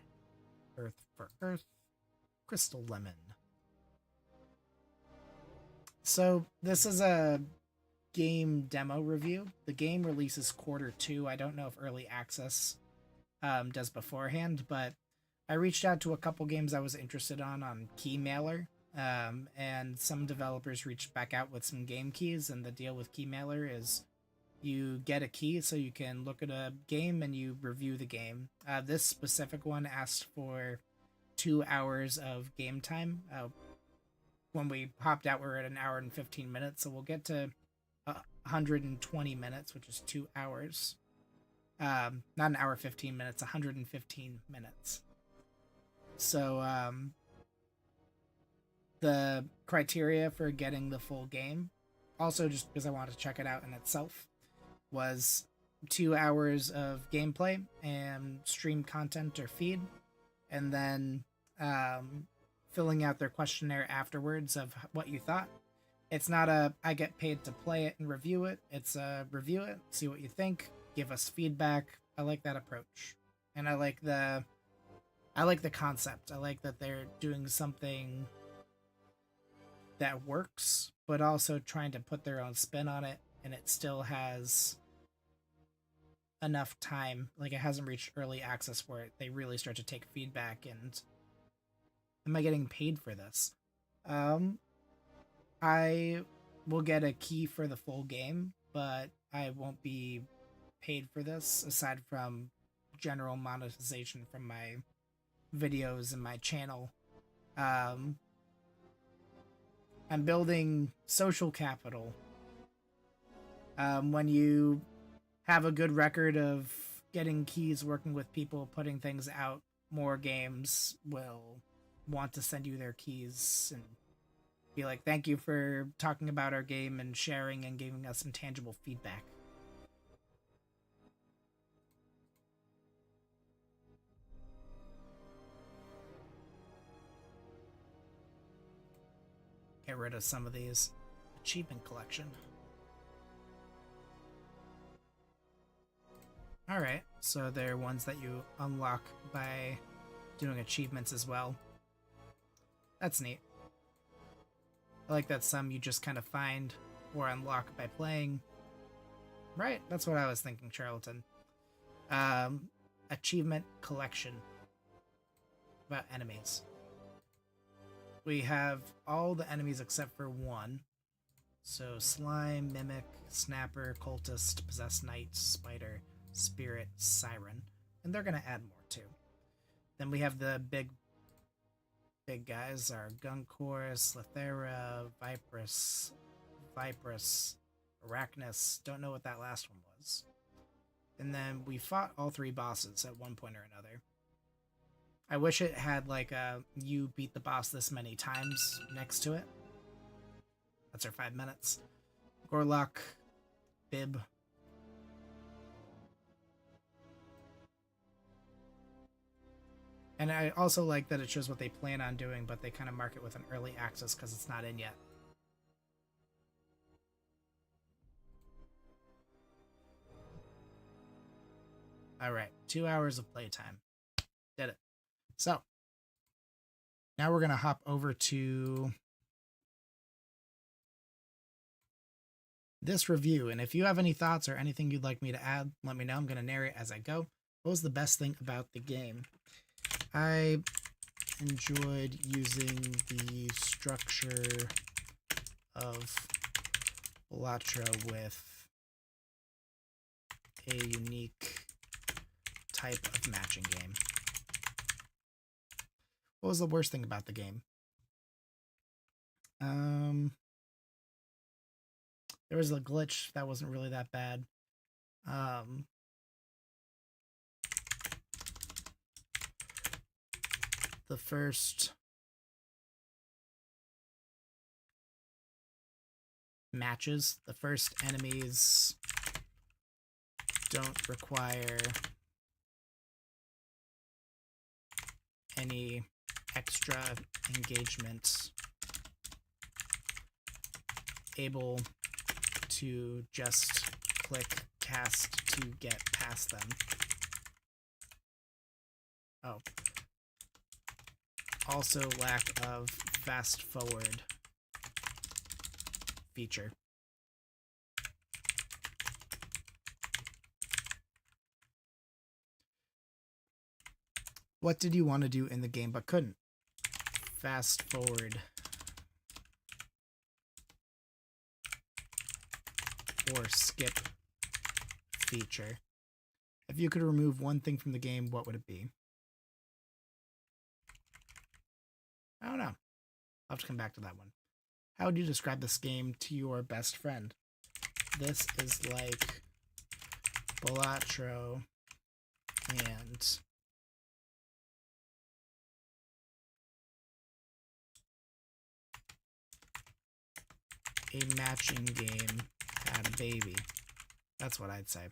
Earth for earth. Crystal lemon. So this is a game demo review. The game releases Q2. I don't know if early access does beforehand, but I reached out to a couple games I was interested on keymailer. And some developers reached back out with some game keys, and the deal with keymailer is you get a key so you can look at a game and you review the game. This specific one asked for 2 hours of game time. When we hopped out, we were at 1 hour and 15 minutes, so we'll get to 120 minutes, which is 2 hours. Not 1 hour 15 minutes, 115 minutes. So the criteria for getting the full game, also just because I wanted to check it out in itself, was 2 hours of gameplay and stream content or feed, and then filling out their questionnaire afterwards of what you thought. It's not a I get paid to play it and review it. It's a review it, see what you think, give us feedback. I like that approach, and I like the concept. I like that they're doing something that works, but also trying to put their own spin on it, and it still has enough time. Like, it hasn't reached early access where they really start to take feedback. And am I getting paid for this? I will get a key for the full game, but I won't be paid for this aside from general monetization from my videos and my channel. I'm building social capital. When you have a good record of getting keys, working with people, putting things out, more games will want to send you their keys and be like, thank you for talking about our game and sharing and giving us some tangible feedback. Get rid of some of these. Achievement collection. Alright, so they're ones that you unlock by doing achievements as well. That's neat. I like that some you just kind of find or unlock by playing. Right, that's what I was thinking, Charlatan. Achievement collection about enemies. We have all the enemies except for one. So slime, mimic, snapper, cultist, possessed knight, spider, spirit, siren, and they're gonna add more too. Then we have the big guys: are Guncor, Slithera, Vipress, Arachnus. Don't know what that last one was. And then we fought all three bosses at one point or another. I wish it had like a you beat the boss this many times next to it. That's our 5 minutes. Gorlock, Bib. And I also like that it shows what they plan on doing, but they kind of mark it with an early access because it's not in yet. All right, 2 hours of playtime. Did it. So, now we're going to hop over to this review. And if you have any thoughts or anything you'd like me to add, let me know. I'm going to narrate as I go. What was the best thing about the game? I enjoyed using the structure of Balatro with a unique type of matching game. What was the worst thing about the game? There was a glitch that wasn't really that bad. The first matches, the first enemies don't require any extra engagement, able to just click cast to get past them. Oh. Also lack of fast forward feature. What did you want to do in the game but couldn't? Fast forward or skip feature. If you could remove one thing from the game, what would it be? I don't know. I'll have to come back to that one. How would you describe this game to your best friend? This is like Balatro and a matching game had a baby. That's what I'd say.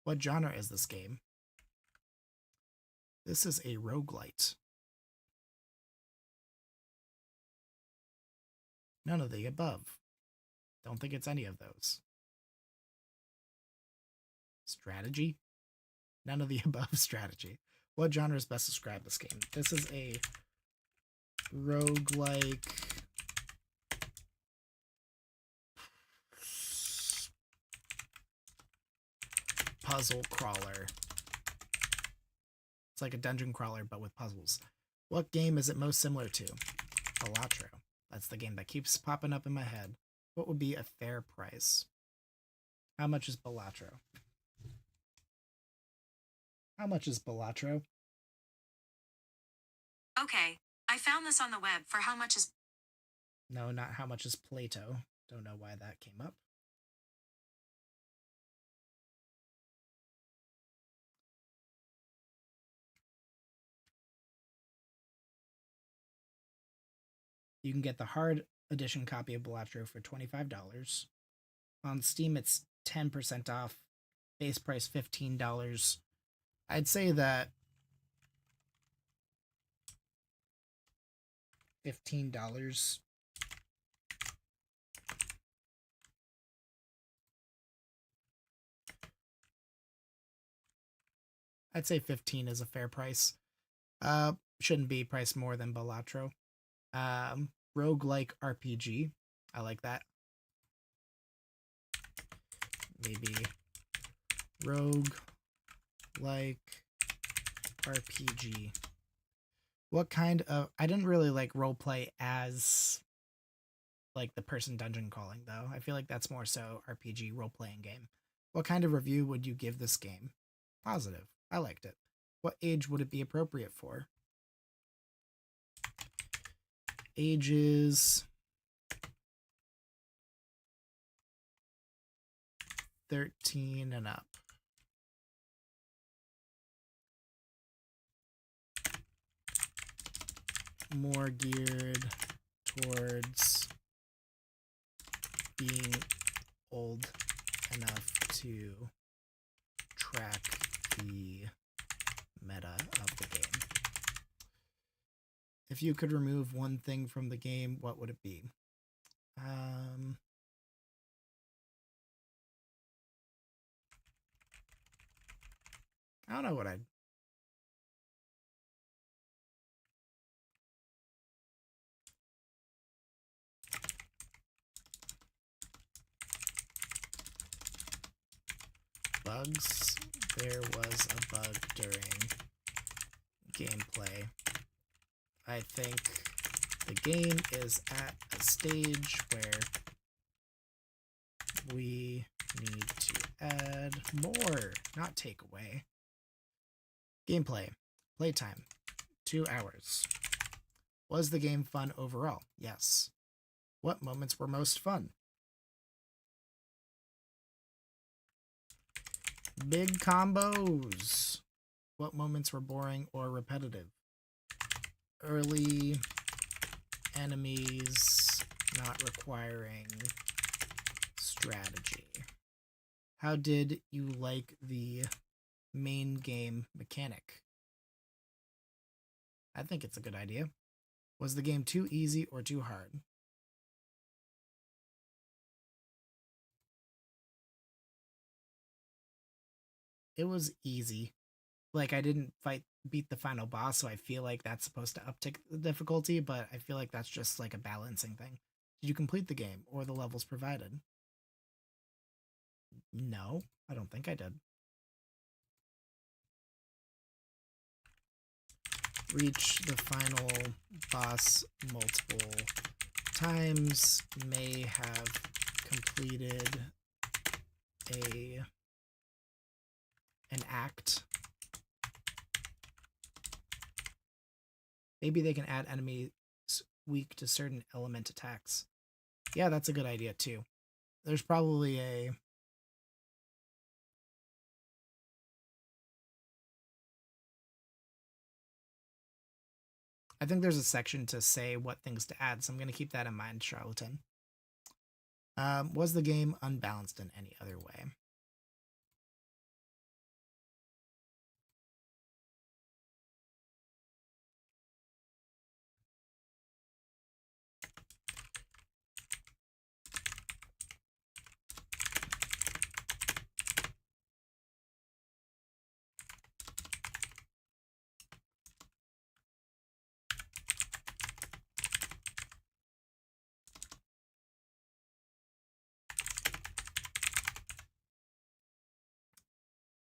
What genre is this game? This is a roguelite. None of the above. Don't think it's any of those. Strategy? None of the above strategy. What genre is best described this game? This is a roguelike puzzle crawler. It's like a dungeon crawler, but with puzzles. What game is it most similar to? Balatro. That's the game that keeps popping up in my head. What would be a fair price? How much is Balatro? How much is Balatro? Okay, I found this on the web for how much is. No, not how much is Plato. Don't know why that came up. You can get the hard edition copy of Balatro for $25. On Steam, it's 10% off. Base price $15. I'd say that $15. I'd say 15 is a fair price. Shouldn't be priced more than Balatro. Roguelike RPG. I like that. Maybe roguelike RPG. What kind of... I didn't really like roleplay as like the person dungeon crawling, though. I feel like that's more so RPG role-playing game. What kind of review would you give this game? Positive. I liked it. What age would it be appropriate for? Ages 13 and up. More geared towards being old enough to track the meta of the game. If you could remove one thing from the game, what would it be? I don't know what I'd... Bugs. There was a bug during gameplay. I think the game is at a stage where we need to add more, not take away. Gameplay. Playtime. 2 hours. Was the game fun overall? Yes. What moments were most fun? Big combos. What moments were boring or repetitive? Early enemies not requiring strategy. How did you like the main game mechanic? I think it's a good idea. Was the game too easy or too hard? It was easy. Like, I didn't beat the final boss, so I feel like that's supposed to uptick the difficulty, but I feel like that's just like a balancing thing. Did you complete the game or the levels provided? No, I don't think I did. Reach the final boss multiple times. May have completed an act. Maybe they can add enemies weak to certain element attacks. Yeah, that's a good idea too. There's probably a... I think there's a section to say what things to add, so I'm going to keep that in mind, Charlatan. Was the game unbalanced in any other way?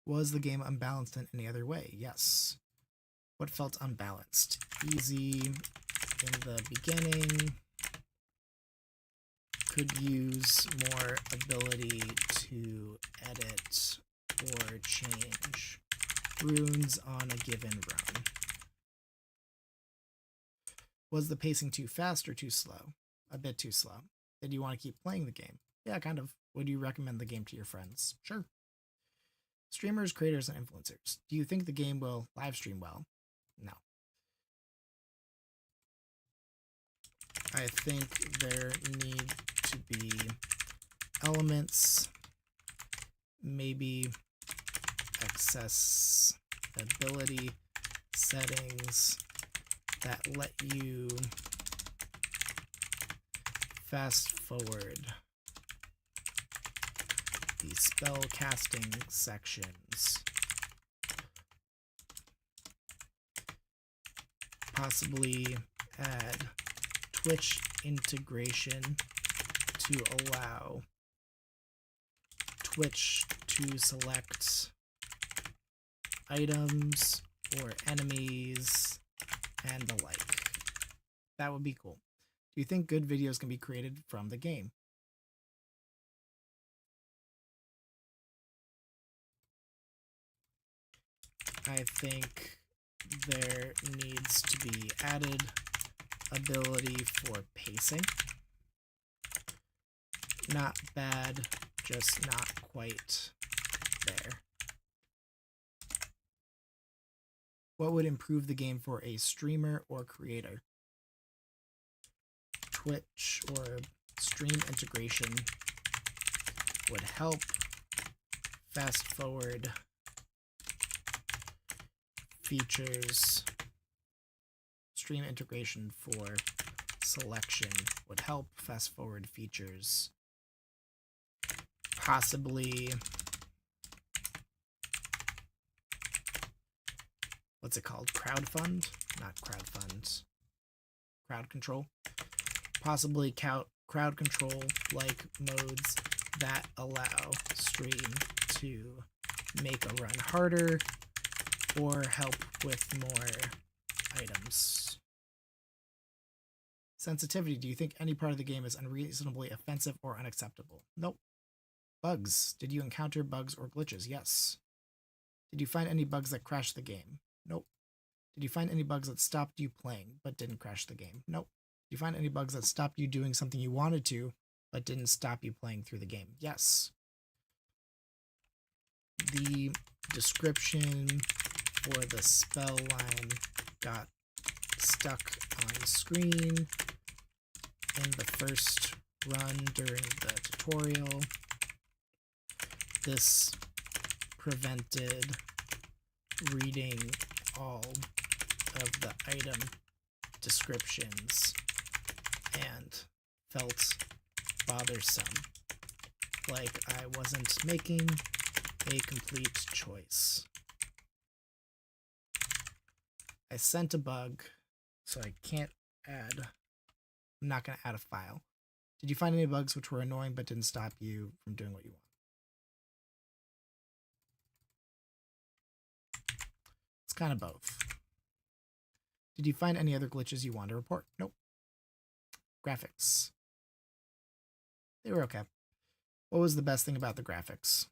Was the game unbalanced in any other way? Yes. What felt unbalanced? Easy in the beginning. Could use more ability to edit or change runes on a given run. Was the pacing too fast or too slow? A bit too slow. Did you want to keep playing the game? Yeah, kind of. Would you recommend the game to your friends? Sure. Streamers, creators, and influencers. Do you think the game will live stream well? No. I think there need to be elements, maybe accessibility settings that let you fast forward the spell casting sections. Possibly add Twitch integration to allow Twitch to select items or enemies and the like. That would be cool. Do you think good videos can be created from the game? I think there needs to be added ability for pacing. Not bad, just not quite there. What would improve the game for a streamer or creator? Twitch or stream integration would help. Fast forward features. Stream integration for selection would help. Fast forward features. Possibly, what's it called? Crowdfund? Not crowdfund. Crowd control. Possibly crowd control like modes that allow stream to make a run harder or help with more items. Sensitivity. Do you think any part of the game is unreasonably offensive or unacceptable? Nope. Bugs. Did you encounter bugs or glitches? Yes. Did you find any bugs that crashed the game? Nope. Did you find any bugs that stopped you playing but didn't crash the game? Nope. Did you find any bugs that stopped you doing something you wanted to but didn't stop you playing through the game? Yes. The description for the spell line got stuck on screen in the first run during the tutorial. This prevented reading all of the item descriptions and felt bothersome, like I wasn't making a complete choice. I sent a bug, so I can't add. I'm not going to add a file. Did you find any bugs which were annoying but didn't stop you from doing what you want? It's kind of both. Did you find any other glitches you want to report? Nope. Graphics. They were okay. What was the best thing about the graphics?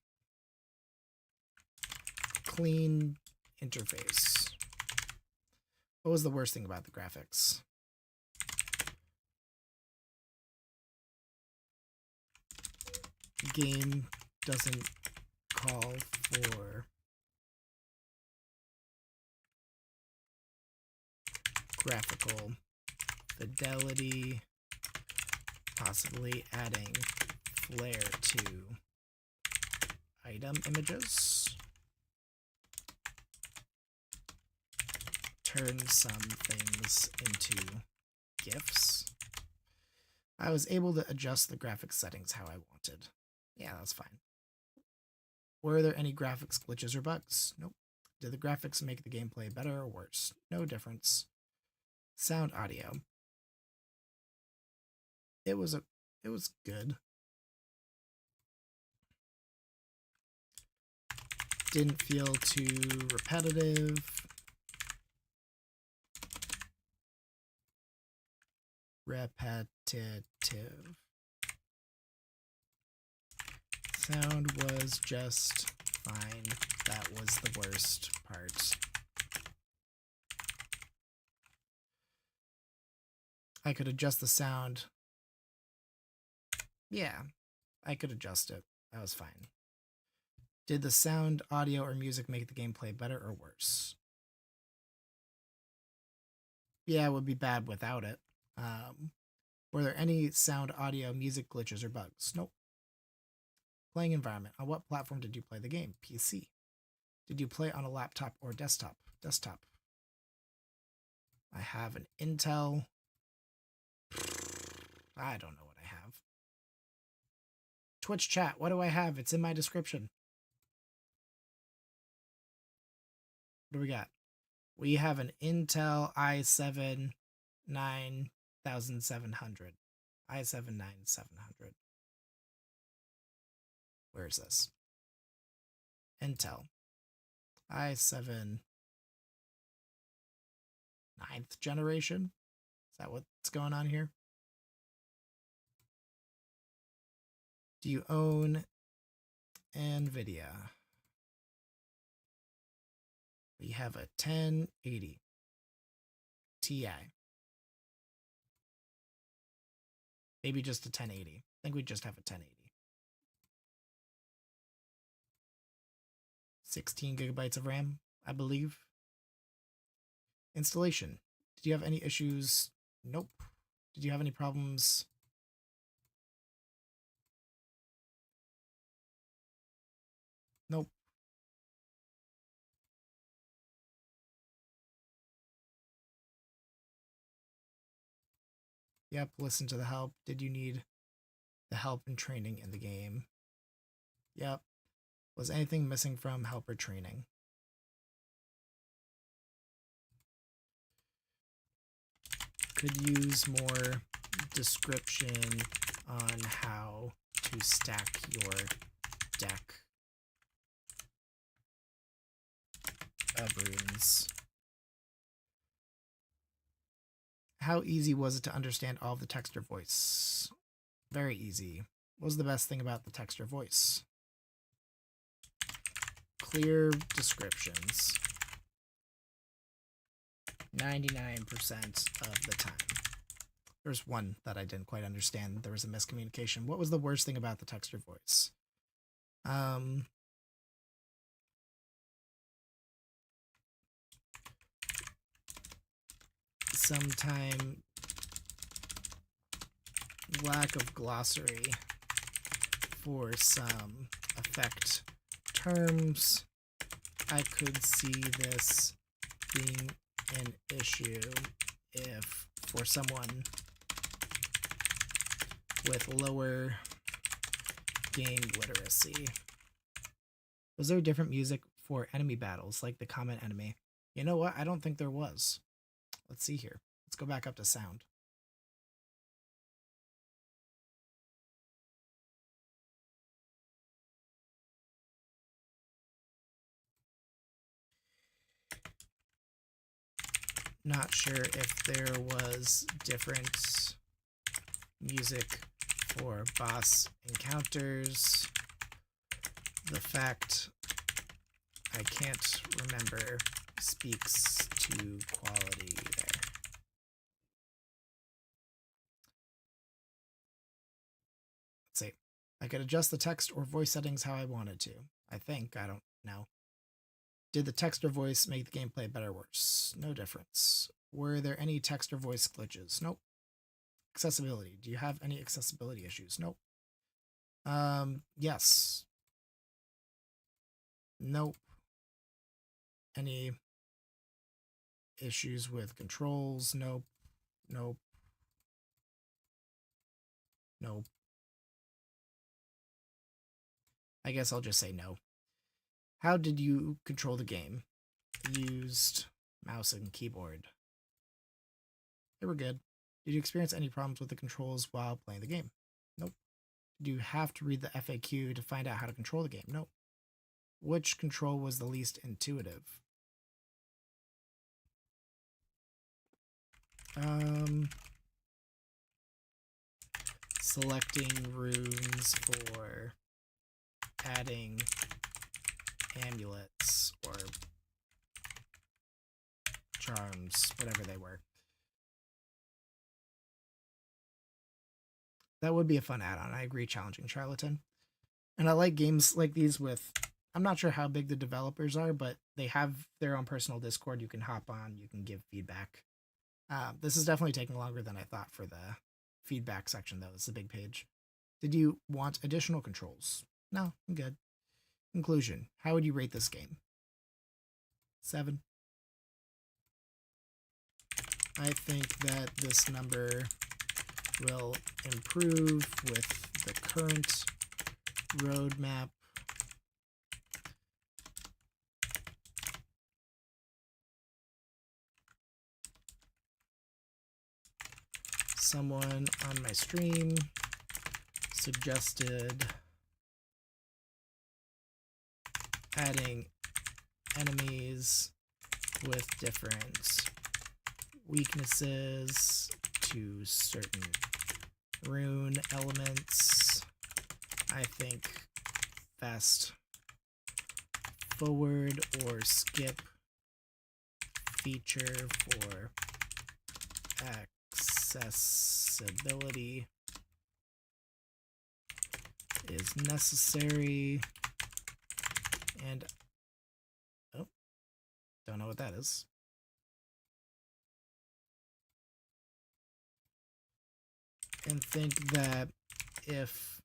Clean interface. What was the worst thing about the graphics? Game doesn't call for graphical fidelity, possibly adding flare to item images. Turn some things into GIFs. I was able to adjust the graphics settings how I wanted. Yeah, that's fine. Were there any graphics glitches or bugs? Nope. Did the graphics make the gameplay better or worse? No difference. Sound audio. It was good. Didn't feel too repetitive. Repetitive. Sound was just fine. That was the worst part. I could adjust the sound. Yeah, I could adjust it. That was fine. Did the sound, audio, or music make the gameplay better or worse? Yeah, it would be bad without it. Were there any sound, audio, music glitches or bugs? Nope. Playing environment. On what platform did you play the game? PC. Did you play on a laptop or desktop? Desktop. I have an Intel. I don't know what I have. Twitch chat. What do I have? It's in my description. What do we got? We have an Intel i7 9700. i7-9700. Where is this? Intel. i7 9th generation? Is that what's going on here? Do you own NVIDIA? We have a 1080 Ti. Maybe just a 1080. I think we just have a 1080. 16 gigabytes of RAM, I believe. Installation. Did you have any issues? Nope. Did you have any problems? Nope. Yep, listen to the help. Did you need the help and training in the game? Yep. Was anything missing from help or training? Could use more description on how to stack your deck of runes. How easy was it to understand all of the text or voice? Very easy. What was the best thing about the text or voice? Clear descriptions. 99% of the time. There's one that I didn't quite understand. There was a miscommunication. What was the worst thing about the text or voice? Sometime lack of glossary for some effect terms. I could see this being an issue if for someone with lower game literacy. Was there different music for enemy battles, like the common enemy? You know what? I don't think there was. Let's see here. Let's go back up to sound. Not sure if there was different music for boss encounters. The fact I can't remember speaks to quality there. Let's see. I could adjust the text or voice settings how I wanted to. I think. I don't know. Did the text or voice make the gameplay better or worse? No difference. Were there any text or voice glitches? Nope. Accessibility. Do you have any accessibility issues? Nope. Yes. Nope. Any issues with controls? Nope. Nope. Nope. I guess I'll just say no. How did you control the game? Used mouse and keyboard. They were good. Did you experience any problems with the controls while playing the game? Nope. Did you have to read the FAQ to find out how to control the game? Nope. Which control was the least intuitive? Selecting runes for adding amulets or charms, whatever they were. That would be a fun add-on. I agree, challenging charlatan. And I like games like these with, I'm not sure how big the developers are, but they have their own personal Discord. You can hop on, you can give feedback. This is definitely taking longer than I thought for the feedback section, though. It's a big page. Did you want additional controls? No, I'm good. Conclusion. How would you rate this game? 7. I think that this number will improve with the current roadmap. someone on my stream suggested adding enemies with different weaknesses to certain rune elements. I think fast forward or skip feature for accessibility is necessary, and oh, don't know what that is. And think that if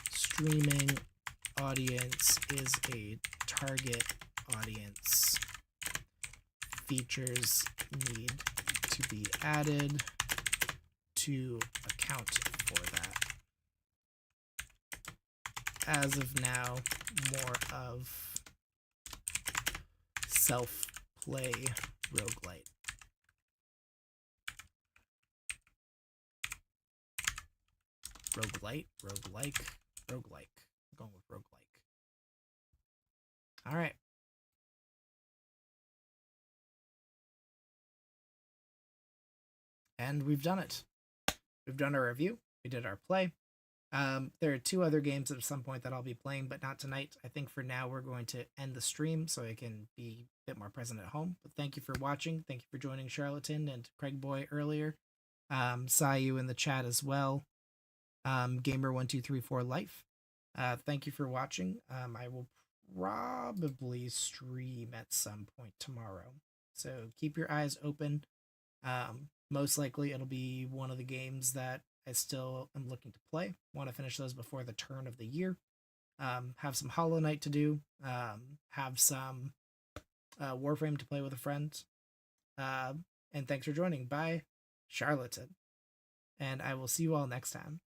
streaming audience is a target audience, features need to be added to account for that. As of now, more of self-play roguelite. Roguelite, roguelike, roguelike. I'm going with roguelike. All right. And we've done it. We've done our review. We did our play. There are 2 other games at some point that I'll be playing, but not tonight. I think for now we're going to end the stream so I can be a bit more present at home. But thank you for watching. Thank you for joining Charlatan and Craig Boy earlier. Saw you in the chat as well. Gamer1234 Life. Thank you for watching. I will probably stream at some point tomorrow. So keep your eyes open. Most likely it'll be one of the games that I still am looking to play. Want to finish those before the turn of the year. Have some Hollow Knight to do. Have some Warframe to play with a friend. And thanks for joining. Bye, Charlatan. And I will see you all next time.